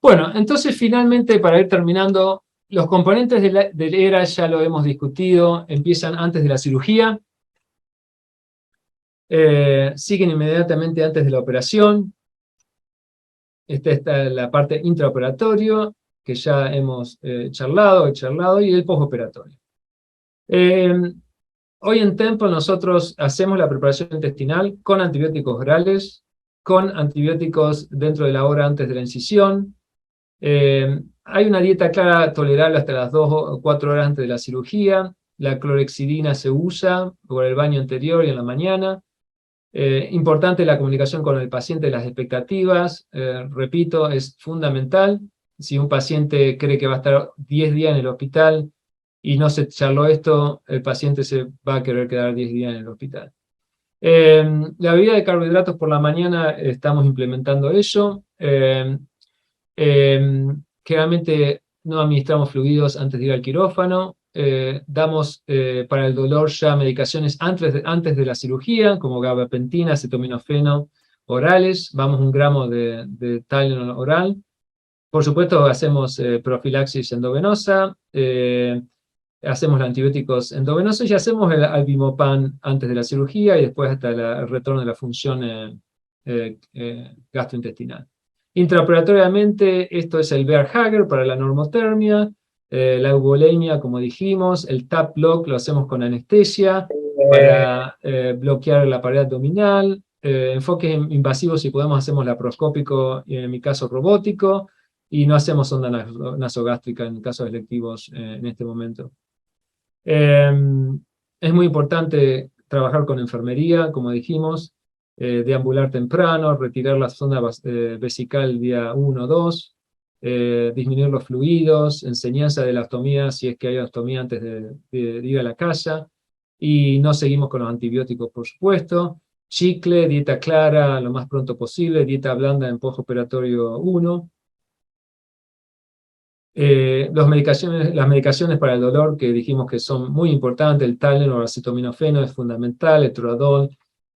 Bueno, entonces finalmente, para ir terminando, los componentes del ERA ya lo hemos discutido, empiezan antes de la cirugía, siguen inmediatamente antes de la operación. Esta está la parte intraoperatoria, que ya hemos charlado, y el postoperatorio. Hoy en Temple nosotros hacemos la preparación intestinal con antibióticos orales, con antibióticos dentro de la hora antes de la incisión. Hay una dieta clara tolerable hasta las 2 o 4 horas antes de la cirugía. La clorexidina se usa por el baño anterior y en la mañana. Importante la comunicación con el paciente, las expectativas, repito, es fundamental. Si un paciente cree que va a estar 10 días en el hospital y no se charló esto, el paciente se va a querer quedar 10 días en el hospital. La bebida de carbohidratos por la mañana, estamos implementando eso. Generalmente no administramos fluidos antes de ir al quirófano. Damos para el dolor ya medicaciones antes de la cirugía, como gabapentina, acetaminofeno orales. Vamos 1 gramo de Tylenol oral. Por supuesto, hacemos profilaxis endovenosa, hacemos los antibióticos endovenosos y hacemos el albimopan antes de la cirugía y después hasta el retorno de la función gastrointestinal. Intraoperatoriamente, esto es el Bear Hugger para la normotermia, la eubolemia, como dijimos, el tap block lo hacemos con anestesia para bloquear la pared abdominal, enfoques invasivos si podemos hacemos laparoscópico y en mi caso robótico, y no hacemos sonda nasogástrica en casos electivos en este momento. Es muy importante trabajar con enfermería, como dijimos, deambular temprano, retirar la sonda vesical día 1 o 2, disminuir los fluidos, enseñanza de la ostomía si es que hay ostomía antes de ir a la casa, y no seguimos con los antibióticos, por supuesto. Chicle, dieta clara lo más pronto posible, dieta blanda en postoperatorio 1. Las medicaciones para el dolor que dijimos que son muy importantes, el Tylenol o acetaminofeno es fundamental, el Toradol.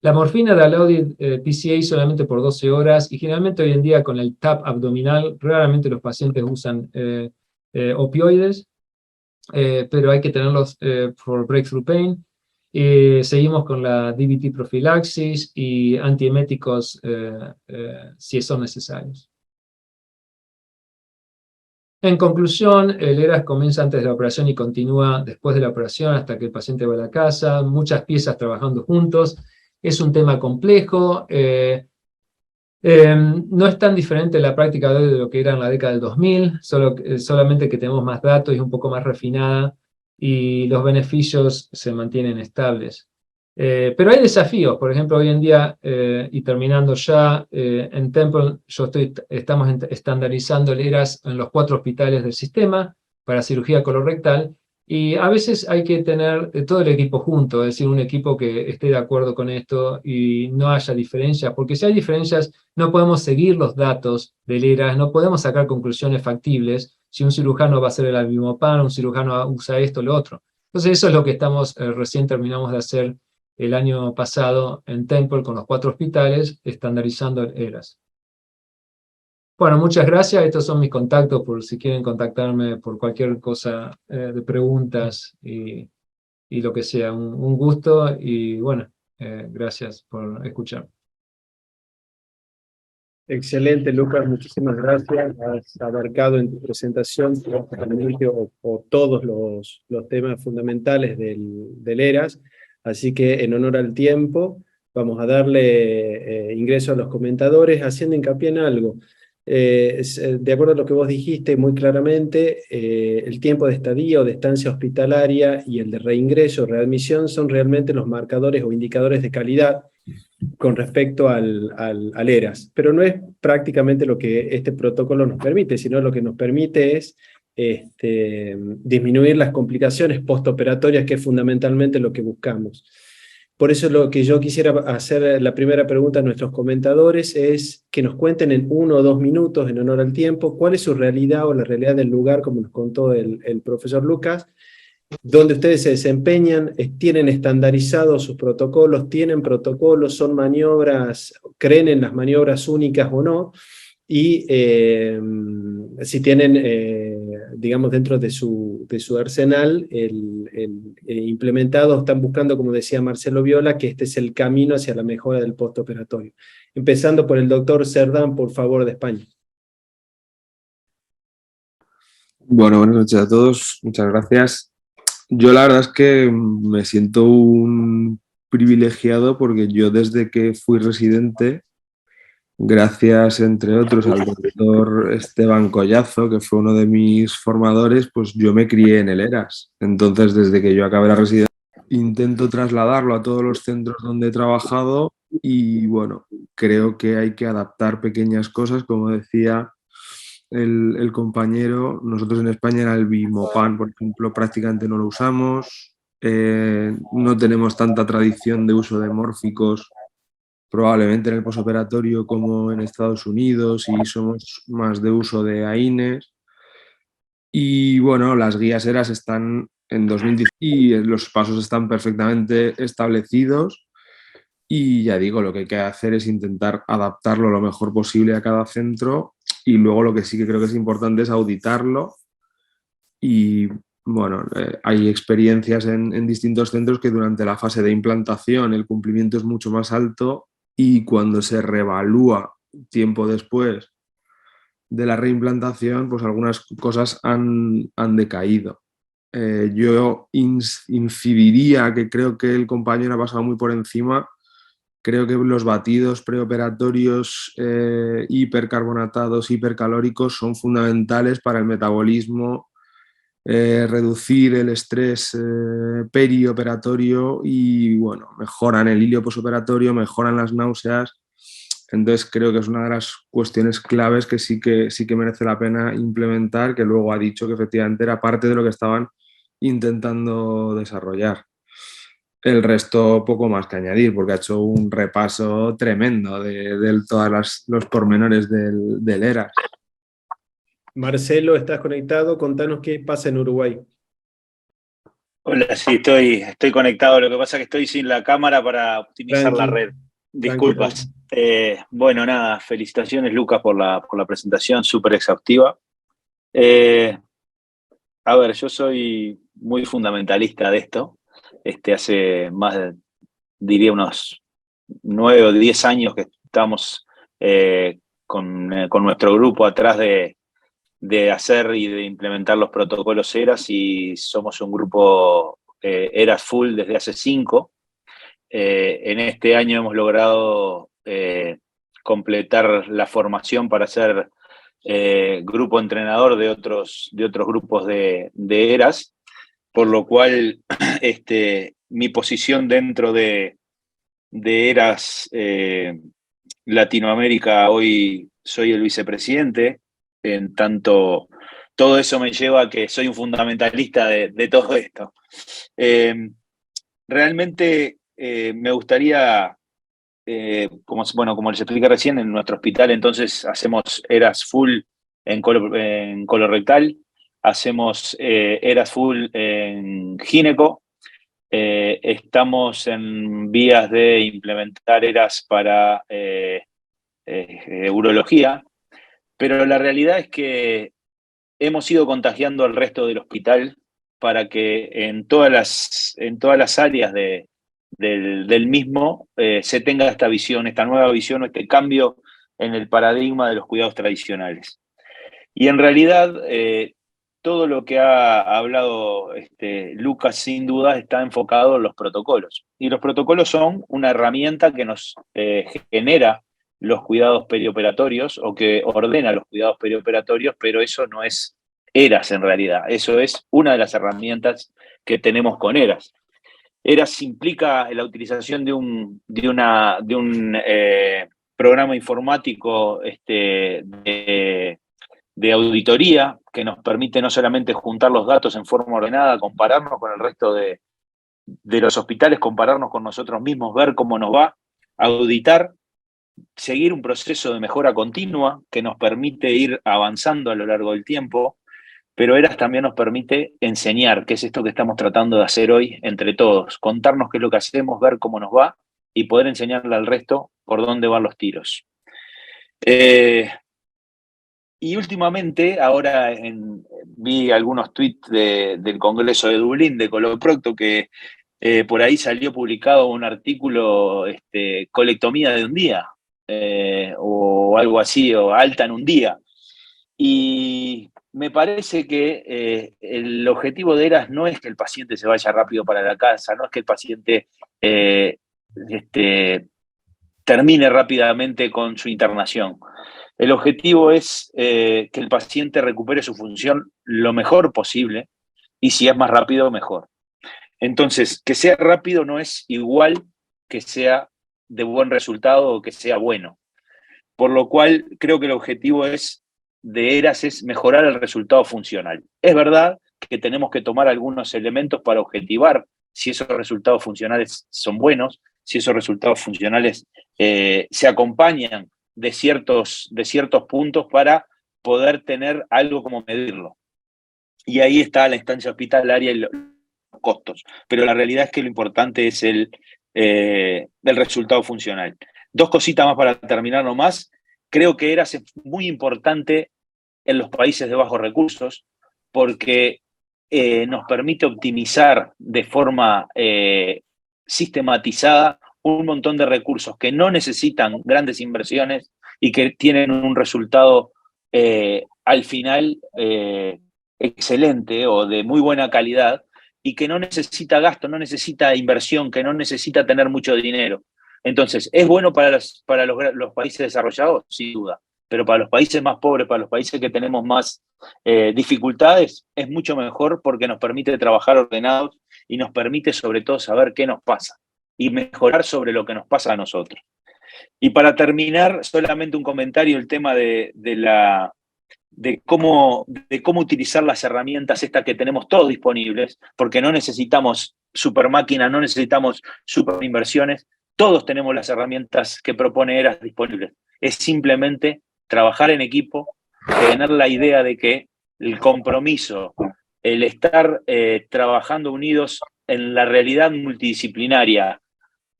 La morfina de Alaudid PCA solamente por 12 horas, y generalmente hoy en día con el TAP abdominal, raramente los pacientes usan opioides, pero hay que tenerlos por breakthrough pain. Seguimos con la DVT profilaxis y antieméticos si son necesarios. En conclusión, el ERAS comienza antes de la operación y continúa después de la operación hasta que el paciente va a la casa, muchas piezas trabajando juntos. Es un tema complejo, no es tan diferente la práctica de hoy de lo que era en la década del 2000, solamente que tenemos más datos y es un poco más refinada, y los beneficios se mantienen estables. Pero hay desafíos, por ejemplo, hoy en día, y terminando ya, en Temple estamos estandarizando el ERAS en los 4 hospitales del sistema para cirugía colorectal, Y a veces hay que tener todo el equipo junto, es decir, un equipo que esté de acuerdo con esto y no haya diferencias, porque si hay diferencias no podemos seguir los datos del ERAS, no podemos sacar conclusiones factibles si un cirujano va a hacer el Avimopan, un cirujano usa esto, lo otro. Entonces eso es lo que estamos, recién terminamos de hacer el año pasado en Temple con los 4 hospitales, estandarizando el ERAS. Bueno, muchas gracias. Estos son mis contactos por si quieren contactarme por cualquier cosa de preguntas y lo que sea. Un gusto y bueno, gracias por escuchar. Excelente, Lucas, muchísimas gracias. Has abarcado en tu presentación prácticamente o todos los temas fundamentales del ERAS, así que en honor al tiempo vamos a darle ingreso a los comentadores haciendo hincapié en algo. De acuerdo a lo que vos dijiste muy claramente, el tiempo de estadía o de estancia hospitalaria y el de reingreso o readmisión son realmente los marcadores o indicadores de calidad con respecto al ERAS, pero no es prácticamente lo que este protocolo nos permite, sino lo que nos permite es disminuir las complicaciones postoperatorias, que es fundamentalmente lo que buscamos. Por eso lo que yo quisiera hacer, la primera pregunta a nuestros comentadores es que nos cuenten en 1 o 2 minutos, en honor al tiempo, cuál es su realidad o la realidad del lugar, como nos contó el profesor Lucas, donde ustedes se desempeñan, tienen estandarizados sus protocolos, tienen protocolos, son maniobras, creen en las maniobras únicas o no, y si tienen, digamos, dentro de su arsenal, implementado, están buscando, como decía Marcelo Viola, que este es el camino hacia la mejora del postoperatorio. Empezando por el doctor Cerdán, por favor, de España. Bueno, buenas noches a todos, muchas gracias. Yo la verdad es que me siento un privilegiado porque yo desde que fui residente, gracias entre otros al doctor Esteban Collazo, que fue uno de mis formadores, pues yo me crié en el ERAS. Entonces, desde que yo acabé la residencia, intento trasladarlo a todos los centros donde he trabajado y bueno, creo que hay que adaptar pequeñas cosas, como decía el compañero. Nosotros en España era el Vimopan, por ejemplo, prácticamente no lo usamos. No tenemos tanta tradición de uso de mórficos, probablemente en el posoperatorio como en Estados Unidos, y somos más de uso de AINES. Y bueno, las guías ERAS están en 2010 y los pasos están perfectamente establecidos. Y ya digo, lo que hay que hacer es intentar adaptarlo lo mejor posible a cada centro, y luego lo que sí que creo que es importante es auditarlo. Y bueno, hay experiencias en distintos centros que durante la fase de implantación el cumplimiento es mucho más alto, y cuando se reevalúa tiempo después de la reimplantación, pues algunas cosas han decaído. Yo incidiría, que creo que el compañero ha pasado muy por encima. Creo que los batidos preoperatorios hipercarbonatados, hipercalóricos son fundamentales para el metabolismo, reducir el estrés perioperatorio y bueno, mejoran el hilio posoperatorio, mejoran las náuseas. Entonces creo que es una de las cuestiones claves que sí que merece la pena implementar, que luego ha dicho que efectivamente era parte de lo que estaban intentando desarrollar. El resto poco más que añadir, porque ha hecho un repaso tremendo de todos los pormenores del ERAS. Marcelo, ¿estás conectado? Contanos qué pasa en Uruguay. Hola, sí, estoy conectado. Lo que pasa es que estoy sin la cámara para optimizar la red. Disculpas. Bueno, nada, felicitaciones, Lucas, por la presentación súper exhaustiva. A ver, yo soy muy fundamentalista de esto. Hace más de, diría, unos 9 o 10 años que estamos con nuestro grupo atrás de hacer y de implementar los protocolos ERAS, y somos un grupo ERAS full desde hace 5. En este año hemos logrado completar la formación para ser grupo entrenador de otros grupos de ERAS, por lo cual mi posición dentro de ERAS Latinoamérica, hoy soy el vicepresidente, en tanto todo eso me lleva a que soy un fundamentalista de todo esto. Realmente me gustaría, como les expliqué recién, en nuestro hospital entonces hacemos ERAS full en colorectal, hacemos ERAS full en gineco, estamos en vías de implementar ERAS para urología, pero la realidad es que hemos ido contagiando al resto del hospital para que en todas las áreas del mismo se tenga esta visión, esta nueva visión, este cambio en el paradigma de los cuidados tradicionales. Y en realidad, todo lo que ha hablado Lucas, sin duda, está enfocado en los protocolos. Y los protocolos son una herramienta que nos genera los cuidados perioperatorios o que ordena los cuidados perioperatorios, pero eso no es ERAS en realidad. Eso es una de las herramientas que tenemos con ERAS. ERAS implica la utilización de un programa informático de auditoría que nos permite no solamente juntar los datos en forma ordenada, compararnos con el resto de los hospitales, compararnos con nosotros mismos, ver cómo nos va, auditar, seguir un proceso de mejora continua que nos permite ir avanzando a lo largo del tiempo, pero ERAS también nos permite enseñar, que es esto que estamos tratando de hacer hoy entre todos, contarnos qué es lo que hacemos, ver cómo nos va y poder enseñarle al resto por dónde van los tiros. Y últimamente, ahora vi algunos tweets del Congreso de Dublín, de Coloprocto, que por ahí salió publicado un artículo, colectomía de un día, o algo así, o alta en un día. Y me parece que el objetivo de ERAS no es que el paciente se vaya rápido para la casa, no es que el paciente termine rápidamente con su internación. El objetivo es que el paciente recupere su función lo mejor posible y si es más rápido, mejor. Entonces, que sea rápido no es igual que sea de buen resultado o que sea bueno. Por lo cual, creo que el objetivo de ERAS es mejorar el resultado funcional. Es verdad que tenemos que tomar algunos elementos para objetivar si esos resultados funcionales son buenos, si esos resultados funcionales se acompañan de ciertos puntos para poder tener algo como medirlo. Y ahí está la instancia hospitalaria y los costos. Pero la realidad es que lo importante es el resultado funcional. Dos cositas más para terminar nomás. Creo que ERAS es muy importante en los países de bajos recursos porque nos permite optimizar de forma sistematizada un montón de recursos que no necesitan grandes inversiones y que tienen un resultado al final excelente o de muy buena calidad y que no necesita gasto, no necesita inversión, que no necesita tener mucho dinero. Entonces, ¿es bueno para los países desarrollados? Sin duda. Pero para los países más pobres, para los países que tenemos más dificultades, es mucho mejor porque nos permite trabajar ordenados y nos permite sobre todo saber qué nos pasa y mejorar sobre lo que nos pasa a nosotros. Y para terminar, solamente un comentario, el tema de cómo utilizar las herramientas estas que tenemos todos disponibles, porque no necesitamos super máquinas, no necesitamos super inversiones, todos tenemos las herramientas que propone ERAS disponibles. Es simplemente trabajar en equipo, tener la idea de que el compromiso, el estar trabajando unidos en la realidad multidisciplinaria,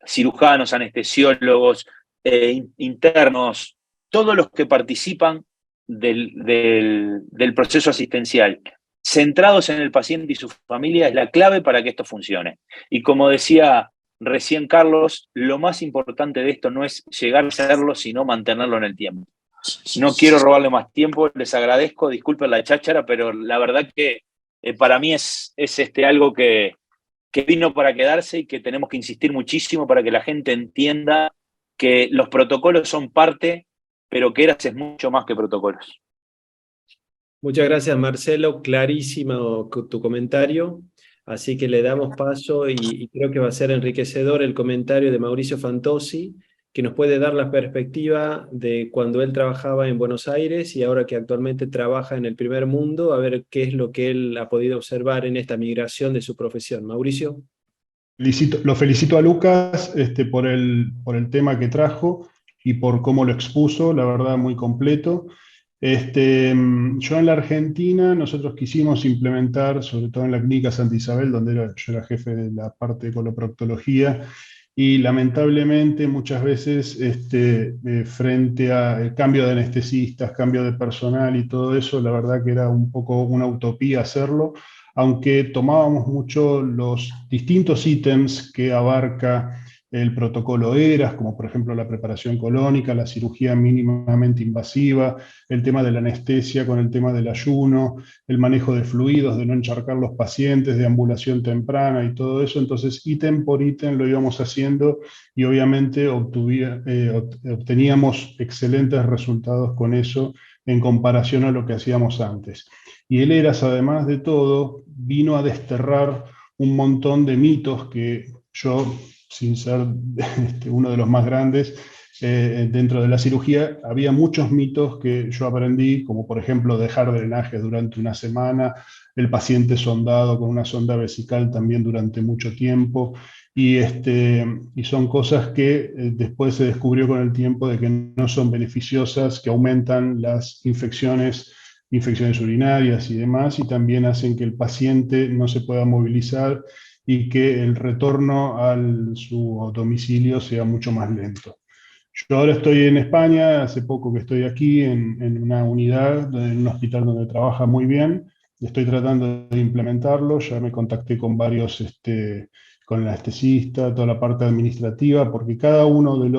cirujanos, anestesiólogos, internos, todos los que participan del proceso asistencial, centrados en el paciente y su familia, es la clave para que esto funcione. Y como decía recién Carlos, lo más importante de esto no es llegar a hacerlo, sino mantenerlo en el tiempo. No quiero robarle más tiempo, les agradezco, disculpen la cháchara, pero la verdad que para mí es algo que vino para quedarse y que tenemos que insistir muchísimo para que la gente entienda que los protocolos son parte, pero que ERAS es mucho más que protocolos. Muchas gracias, Marcelo, clarísimo tu comentario, así que le damos paso y creo que va a ser enriquecedor el comentario de Mauricio Fantozzi, que nos puede dar la perspectiva de cuando él trabajaba en Buenos Aires y ahora que actualmente trabaja en el primer mundo, a ver qué es lo que él ha podido observar en esta migración de su profesión. Mauricio. Lo felicito a Lucas por el tema que trajo y por cómo lo expuso, la verdad muy completo. Yo en la Argentina, nosotros quisimos implementar, sobre todo en la clínica Santa Isabel, donde yo era jefe de la parte de coloproctología, y lamentablemente muchas veces frente al cambio de anestesistas, cambio de personal y todo eso, la verdad que era un poco una utopía hacerlo, aunque tomábamos mucho los distintos ítems que abarca el protocolo ERAS, como por ejemplo la preparación colónica, la cirugía mínimamente invasiva, el tema de la anestesia con el tema del ayuno, el manejo de fluidos, de no encharcar los pacientes, de ambulación temprana y todo eso. Entonces, ítem por ítem lo íbamos haciendo y obviamente obteníamos excelentes resultados con eso en comparación a lo que hacíamos antes. Y el ERAS, además de todo, vino a desterrar un montón de mitos que yo, sin ser uno de los más grandes, dentro de la cirugía, había muchos mitos que yo aprendí, como por ejemplo dejar drenaje durante una semana, el paciente sondado con una sonda vesical también durante mucho tiempo, y son cosas que después se descubrió con el tiempo de que no son beneficiosas, que aumentan las infecciones urinarias y demás, y también hacen que el paciente no se pueda movilizar y que el retorno a su domicilio sea mucho más lento. Yo ahora estoy en España, hace poco que estoy aquí en una unidad, en un hospital donde trabaja muy bien, estoy tratando de implementarlo, ya me contacté con varios, con el anestesista, toda la parte administrativa, porque cada uno de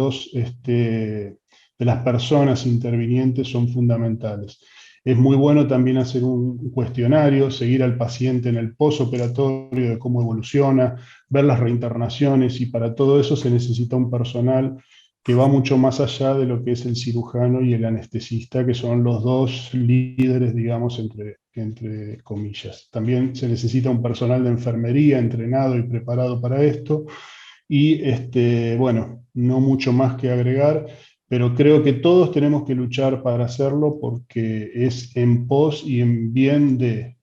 las personas intervinientes son fundamentales. Es muy bueno también hacer un cuestionario, seguir al paciente en el posoperatorio, de cómo evoluciona, ver las reinternaciones, y para todo eso se necesita un personal que va mucho más allá de lo que es el cirujano y el anestesista, que son los dos líderes, digamos, entre comillas. También se necesita un personal de enfermería entrenado y preparado para esto, y bueno, no mucho más que agregar, pero creo que todos tenemos que luchar para hacerlo porque es en pos y en bien de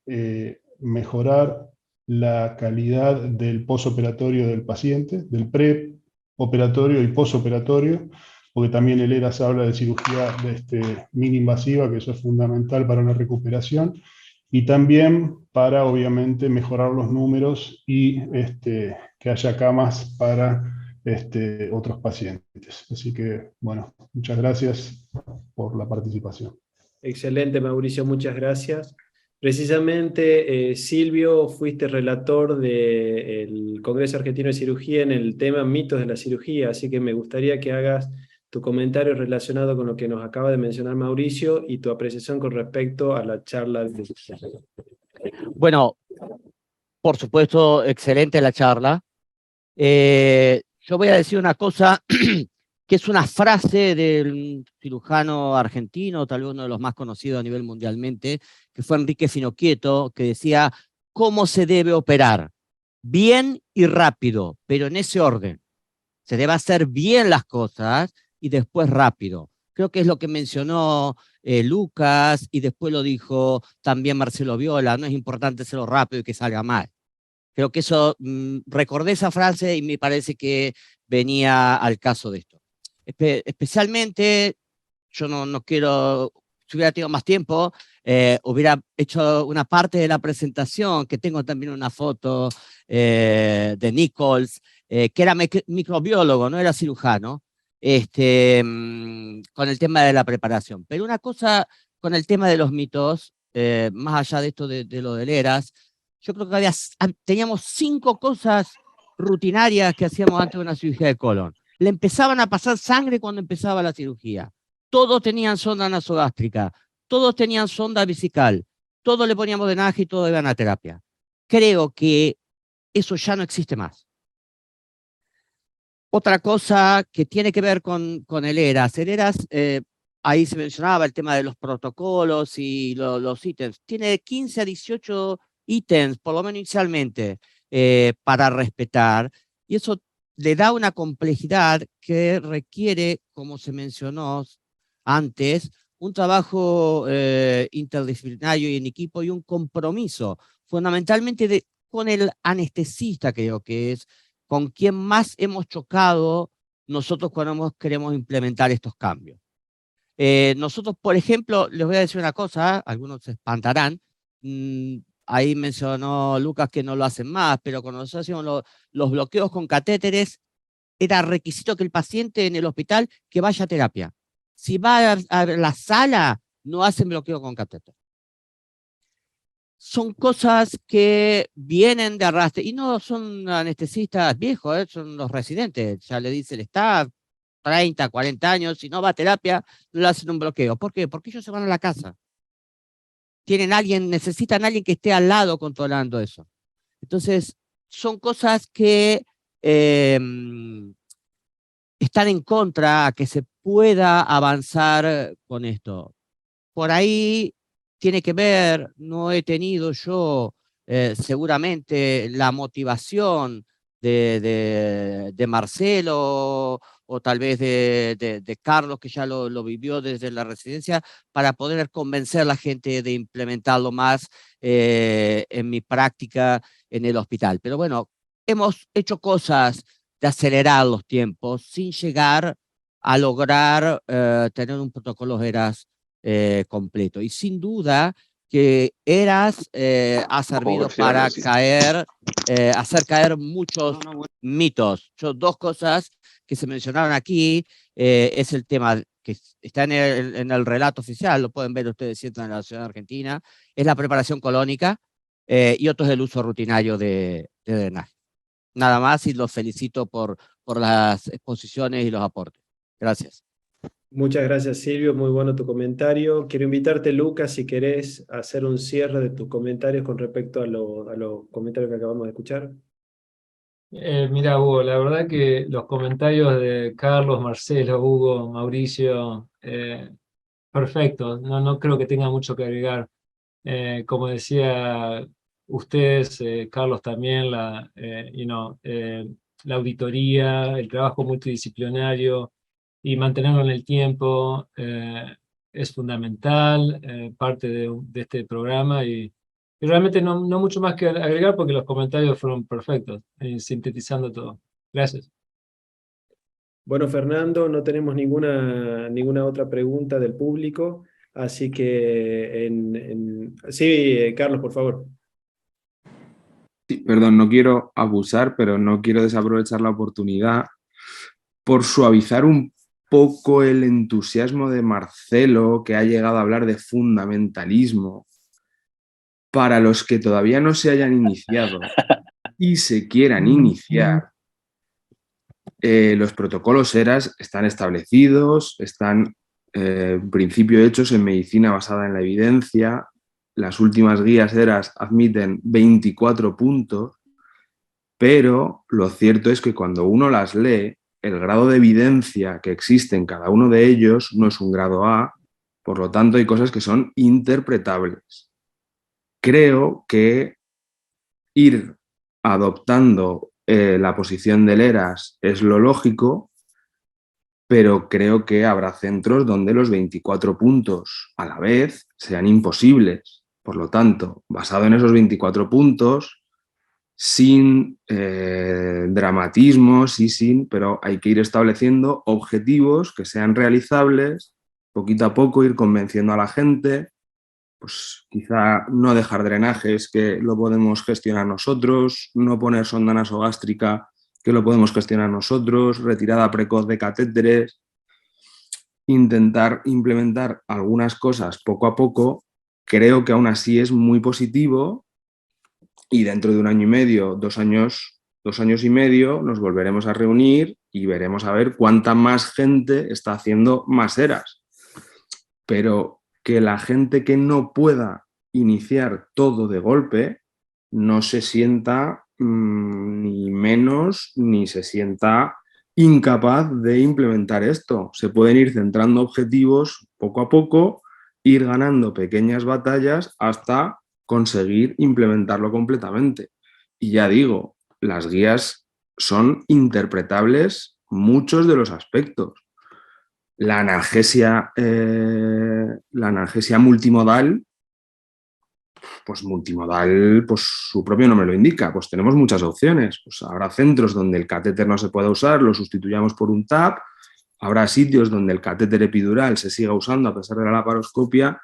mejorar la calidad del posoperatorio del paciente, del preoperatorio y posoperatorio, porque también el ERAS habla de cirugía mini-invasiva, que eso es fundamental para la recuperación, y también para, obviamente, mejorar los números y que haya camas para otros pacientes. Así que, bueno, muchas gracias por la participación. Excelente, Mauricio, muchas gracias. Precisamente, Silvio, fuiste relator del Congreso Argentino de Cirugía en el tema mitos de la cirugía, así que me gustaría que hagas tu comentario relacionado con lo que nos acaba de mencionar Mauricio y tu apreciación con respecto a la charla. Bueno, por supuesto, excelente la charla. Yo voy a decir una cosa que es una frase del cirujano argentino, tal vez uno de los más conocidos a nivel mundialmente, que fue Enrique Finocchieto, que decía: ¿cómo se debe operar? Bien y rápido, pero en ese orden. Se debe hacer bien las cosas y después rápido. Creo que es lo que mencionó Lucas, y después lo dijo también Marcelo Viola: no es importante hacerlo rápido y que salga mal. Creo que eso, recordé esa frase y me parece que venía al caso de esto. Especialmente, yo no quiero, si hubiera tenido más tiempo, hubiera hecho una parte de la presentación, que tengo también una foto de Nichols, que era microbiólogo, no era cirujano, con el tema de la preparación. Pero una cosa con el tema de los mitos, más allá de esto de lo del ERAS, yo creo que teníamos 5 cosas rutinarias que hacíamos antes de una cirugía de colon. Le empezaban a pasar sangre cuando empezaba la cirugía. Todos tenían sonda nasogástrica, todos tenían sonda vesical, todos le poníamos drenaje y todos iban a terapia. Creo que eso ya no existe más. Otra cosa que tiene que ver con el ERAS. El ERAS, ahí se mencionaba el tema de los protocolos y los ítems. Tiene 15 a 18 ítems, por lo menos inicialmente, para respetar. Y eso le da una complejidad que requiere, como se mencionó antes, un trabajo interdisciplinario y en equipo y un compromiso, fundamentalmente con el anestesista, creo que es con quien más hemos chocado nosotros cuando queremos implementar estos cambios. Nosotros, por ejemplo, les voy a decir una cosa, algunos se espantarán, ahí mencionó Lucas que no lo hacen más, pero cuando nosotros hacíamos los bloqueos con catéteres, era requisito que el paciente en el hospital que vaya a terapia. Si va a la sala, no hacen bloqueo con catéter. Son cosas que vienen de arrastre, y no son anestesistas viejos, son los residentes, ya le dice el staff, 30, 40 años, si no va a terapia, no le hacen un bloqueo. ¿Por qué? Porque ellos se van a la casa. Necesitan a alguien que esté al lado controlando eso. Entonces, son cosas que están en contra a que se pueda avanzar con esto. Por ahí tiene que ver, no he tenido yo seguramente la motivación de Marcelo o tal vez de Carlos, que ya lo vivió desde la residencia, para poder convencer a la gente de implementarlo más en mi práctica en el hospital. Pero bueno, hemos hecho cosas de acelerar los tiempos sin llegar a lograr tener un protocolo ERAS completo. Y sin duda que ERAS ha servido para hacer caer muchos mitos. Dos cosas que se mencionaron aquí es el tema que está en el relato oficial, lo pueden ver ustedes si entran en la ciudad de Argentina, es la preparación colónica y otro es el uso rutinario de drenaje. Nada más y los felicito por las exposiciones y los aportes. Gracias. Muchas gracias, Silvio. Muy bueno tu comentario. Quiero invitarte, Lucas, si querés hacer un cierre de tus comentarios con respecto a los comentarios que acabamos de escuchar. Mira, Hugo, la verdad que los comentarios de Carlos, Marcelo, Hugo, Mauricio, perfectos. No creo que tenga mucho que agregar. Como decía ustedes, Carlos también, la auditoría, el trabajo multidisciplinario y mantenerlo en el tiempo es fundamental, parte de este programa y realmente no mucho más que agregar porque los comentarios fueron perfectos, sintetizando todo. Gracias. Bueno, Fernando, no tenemos ninguna otra pregunta del público, así que sí, Carlos, por favor. Sí, perdón, no quiero abusar, pero no quiero desaprovechar la oportunidad por suavizar un poco el entusiasmo de Marcelo, que ha llegado a hablar de fundamentalismo. Para los que todavía no se hayan iniciado y se quieran iniciar, los protocolos ERAS están establecidos, están en principio hechos en medicina basada en la evidencia. Las últimas guías ERAS admiten 24 puntos, pero lo cierto es que cuando uno las lee, el grado de evidencia que existe en cada uno de ellos no es un grado A, por lo tanto hay cosas que son interpretables. Creo que ir adoptando la posición del ERAS es lo lógico, pero creo que habrá centros donde los 24 puntos a la vez sean imposibles. Por lo tanto, basado en esos 24 puntos, sin dramatismos pero hay que ir estableciendo objetivos que sean realizables, poquito a poco ir convenciendo a la gente. Pues quizá no dejar drenajes, que lo podemos gestionar nosotros, no poner sonda nasogástrica, que lo podemos gestionar nosotros, retirada precoz de catéteres, intentar implementar algunas cosas poco a poco. Creo que aún así es muy positivo y dentro de 1 año y medio, 2 años y medio, nos volveremos a reunir y veremos a ver cuánta más gente está haciendo más ERAS. Pero que la gente que no pueda iniciar todo de golpe no se sienta ni menos ni se sienta incapaz de implementar esto. Se pueden ir centrando objetivos poco a poco, ir ganando pequeñas batallas hasta conseguir implementarlo completamente. Y ya digo, las guías son interpretables muchos de los aspectos. La analgesia multimodal, pues su propio nombre lo indica, pues tenemos muchas opciones. Pues habrá centros donde el catéter no se pueda usar, lo sustituyamos por un TAP, habrá sitios donde el catéter epidural se siga usando a pesar de la laparoscopia.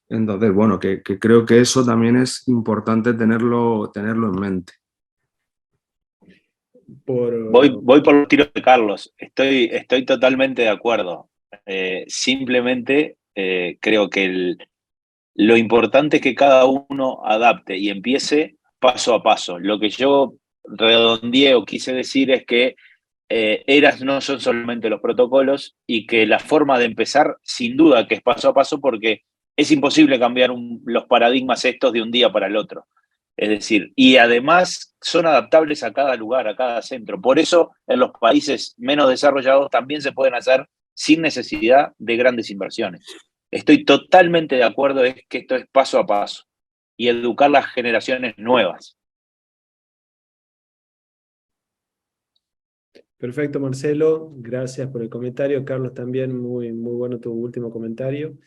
Entonces, bueno, que creo que eso también es importante tenerlo en mente. Voy por los tiros de Carlos. Estoy totalmente de acuerdo. Simplemente creo que lo importante es que cada uno adapte y empiece paso a paso. Lo que yo redondeé o quise decir es que ERAS no son solamente los protocolos y que la forma de empezar, sin duda, que es paso a paso, porque es imposible cambiar los paradigmas estos de un día para el otro. Es decir, y además son adaptables a cada lugar, a cada centro. Por eso en los países menos desarrollados también se pueden hacer sin necesidad de grandes inversiones. Estoy totalmente de acuerdo en que esto es paso a paso y educar las generaciones nuevas. Perfecto, Marcelo. Gracias por el comentario. Carlos, también muy bueno tu último comentario.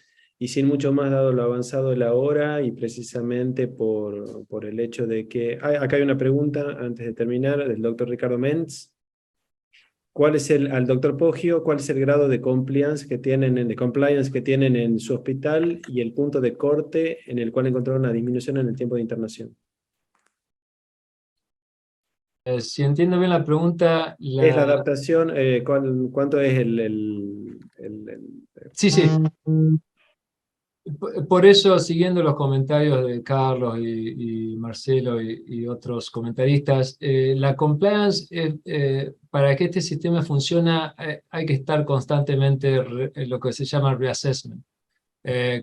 Y sin mucho más, dado lo avanzado de la hora y precisamente por el hecho de que... acá hay una pregunta antes de terminar del doctor Ricardo Mentz. Al doctor Poggio, ¿cuál es el grado de compliance que tienen en su hospital y el punto de corte en el cual encontraron una disminución en el tiempo de internación? Si entiendo bien la pregunta... Es la adaptación, ¿cuánto es Sí. Por eso, siguiendo los comentarios de Carlos y Marcelo y otros comentaristas, la compliance, para que este sistema funcione, hay que estar constantemente en lo que se llama reassessment.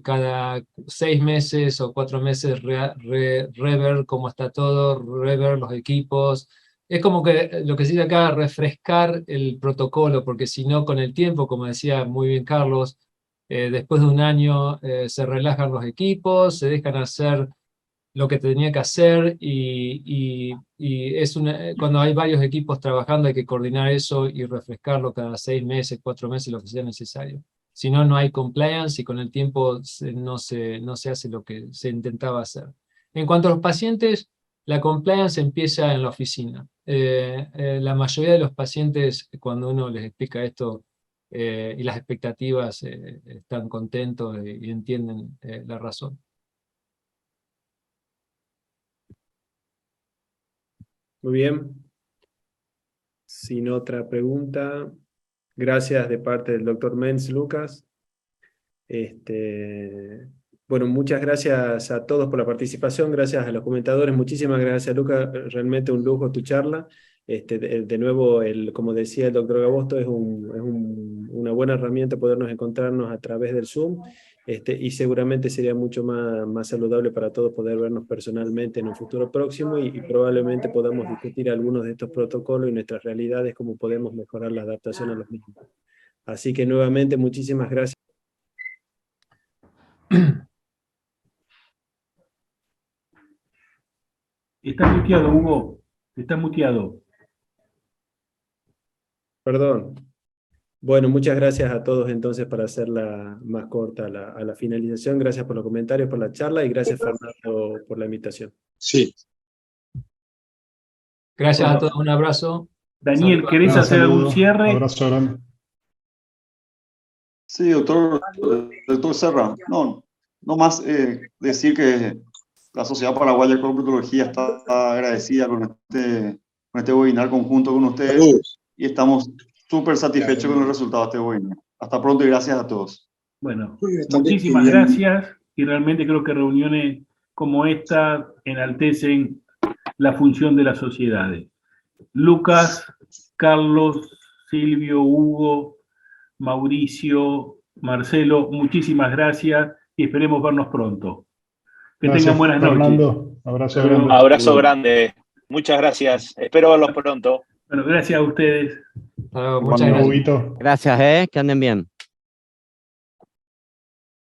Cada 6 meses o 4 meses rever cómo está todo, rever los equipos. Es como que lo que se dice acá, refrescar el protocolo, porque si no, con el tiempo, como decía muy bien Carlos, después de un año se relajan los equipos, se dejan hacer lo que tenía que hacer y cuando hay varios equipos trabajando hay que coordinar eso y refrescarlo cada 6 meses, 4 meses, lo que sea necesario. Si no, no hay compliance y con el tiempo no se hace lo que se intentaba hacer. En cuanto a los pacientes, la compliance empieza en la oficina. La mayoría de los pacientes, cuando uno les explica esto, y las expectativas, están contentos y entienden la razón. Muy bien. Sin otra pregunta, gracias de parte del doctor Mentz, Lucas. Bueno, muchas gracias a todos por la participación, gracias a los comentadores, muchísimas gracias, Lucas, realmente un lujo tu charla. De nuevo, como decía el doctor Gabosto, es una buena herramienta podernos encontrarnos a través del Zoom, y seguramente sería mucho más saludable para todos poder vernos personalmente en un futuro próximo y probablemente podamos discutir algunos de estos protocolos y nuestras realidades, cómo podemos mejorar la adaptación a los mismos. Así que nuevamente, muchísimas gracias. Está muteado, Hugo. Está muteado. Perdón. Bueno, muchas gracias a todos entonces para hacerla más corta a la finalización. Gracias por los comentarios, por la charla y gracias, Fernando, por la invitación. Sí. Gracias a todos, un abrazo. Daniel, ¿querés hacer algún cierre? Un abrazo grande. Sí, doctor Serra. No más decir que la Sociedad Paraguaya de Colprotología está agradecida con este webinar conjunto con ustedes y estamos súper satisfechos con el resultado de este webinar. Hasta pronto y gracias a todos. Bueno, muchísimas gracias y realmente creo que reuniones como esta enaltecen la función de las sociedades. Lucas, Carlos, Silvio, Hugo, Mauricio, Marcelo, muchísimas gracias y esperemos vernos pronto. Que tengan buenas noches. Abrazo grande. Abrazo grande. Muchas gracias. Espero verlos pronto. Bueno, gracias a ustedes. Muchas gracias. Gracias, que anden bien.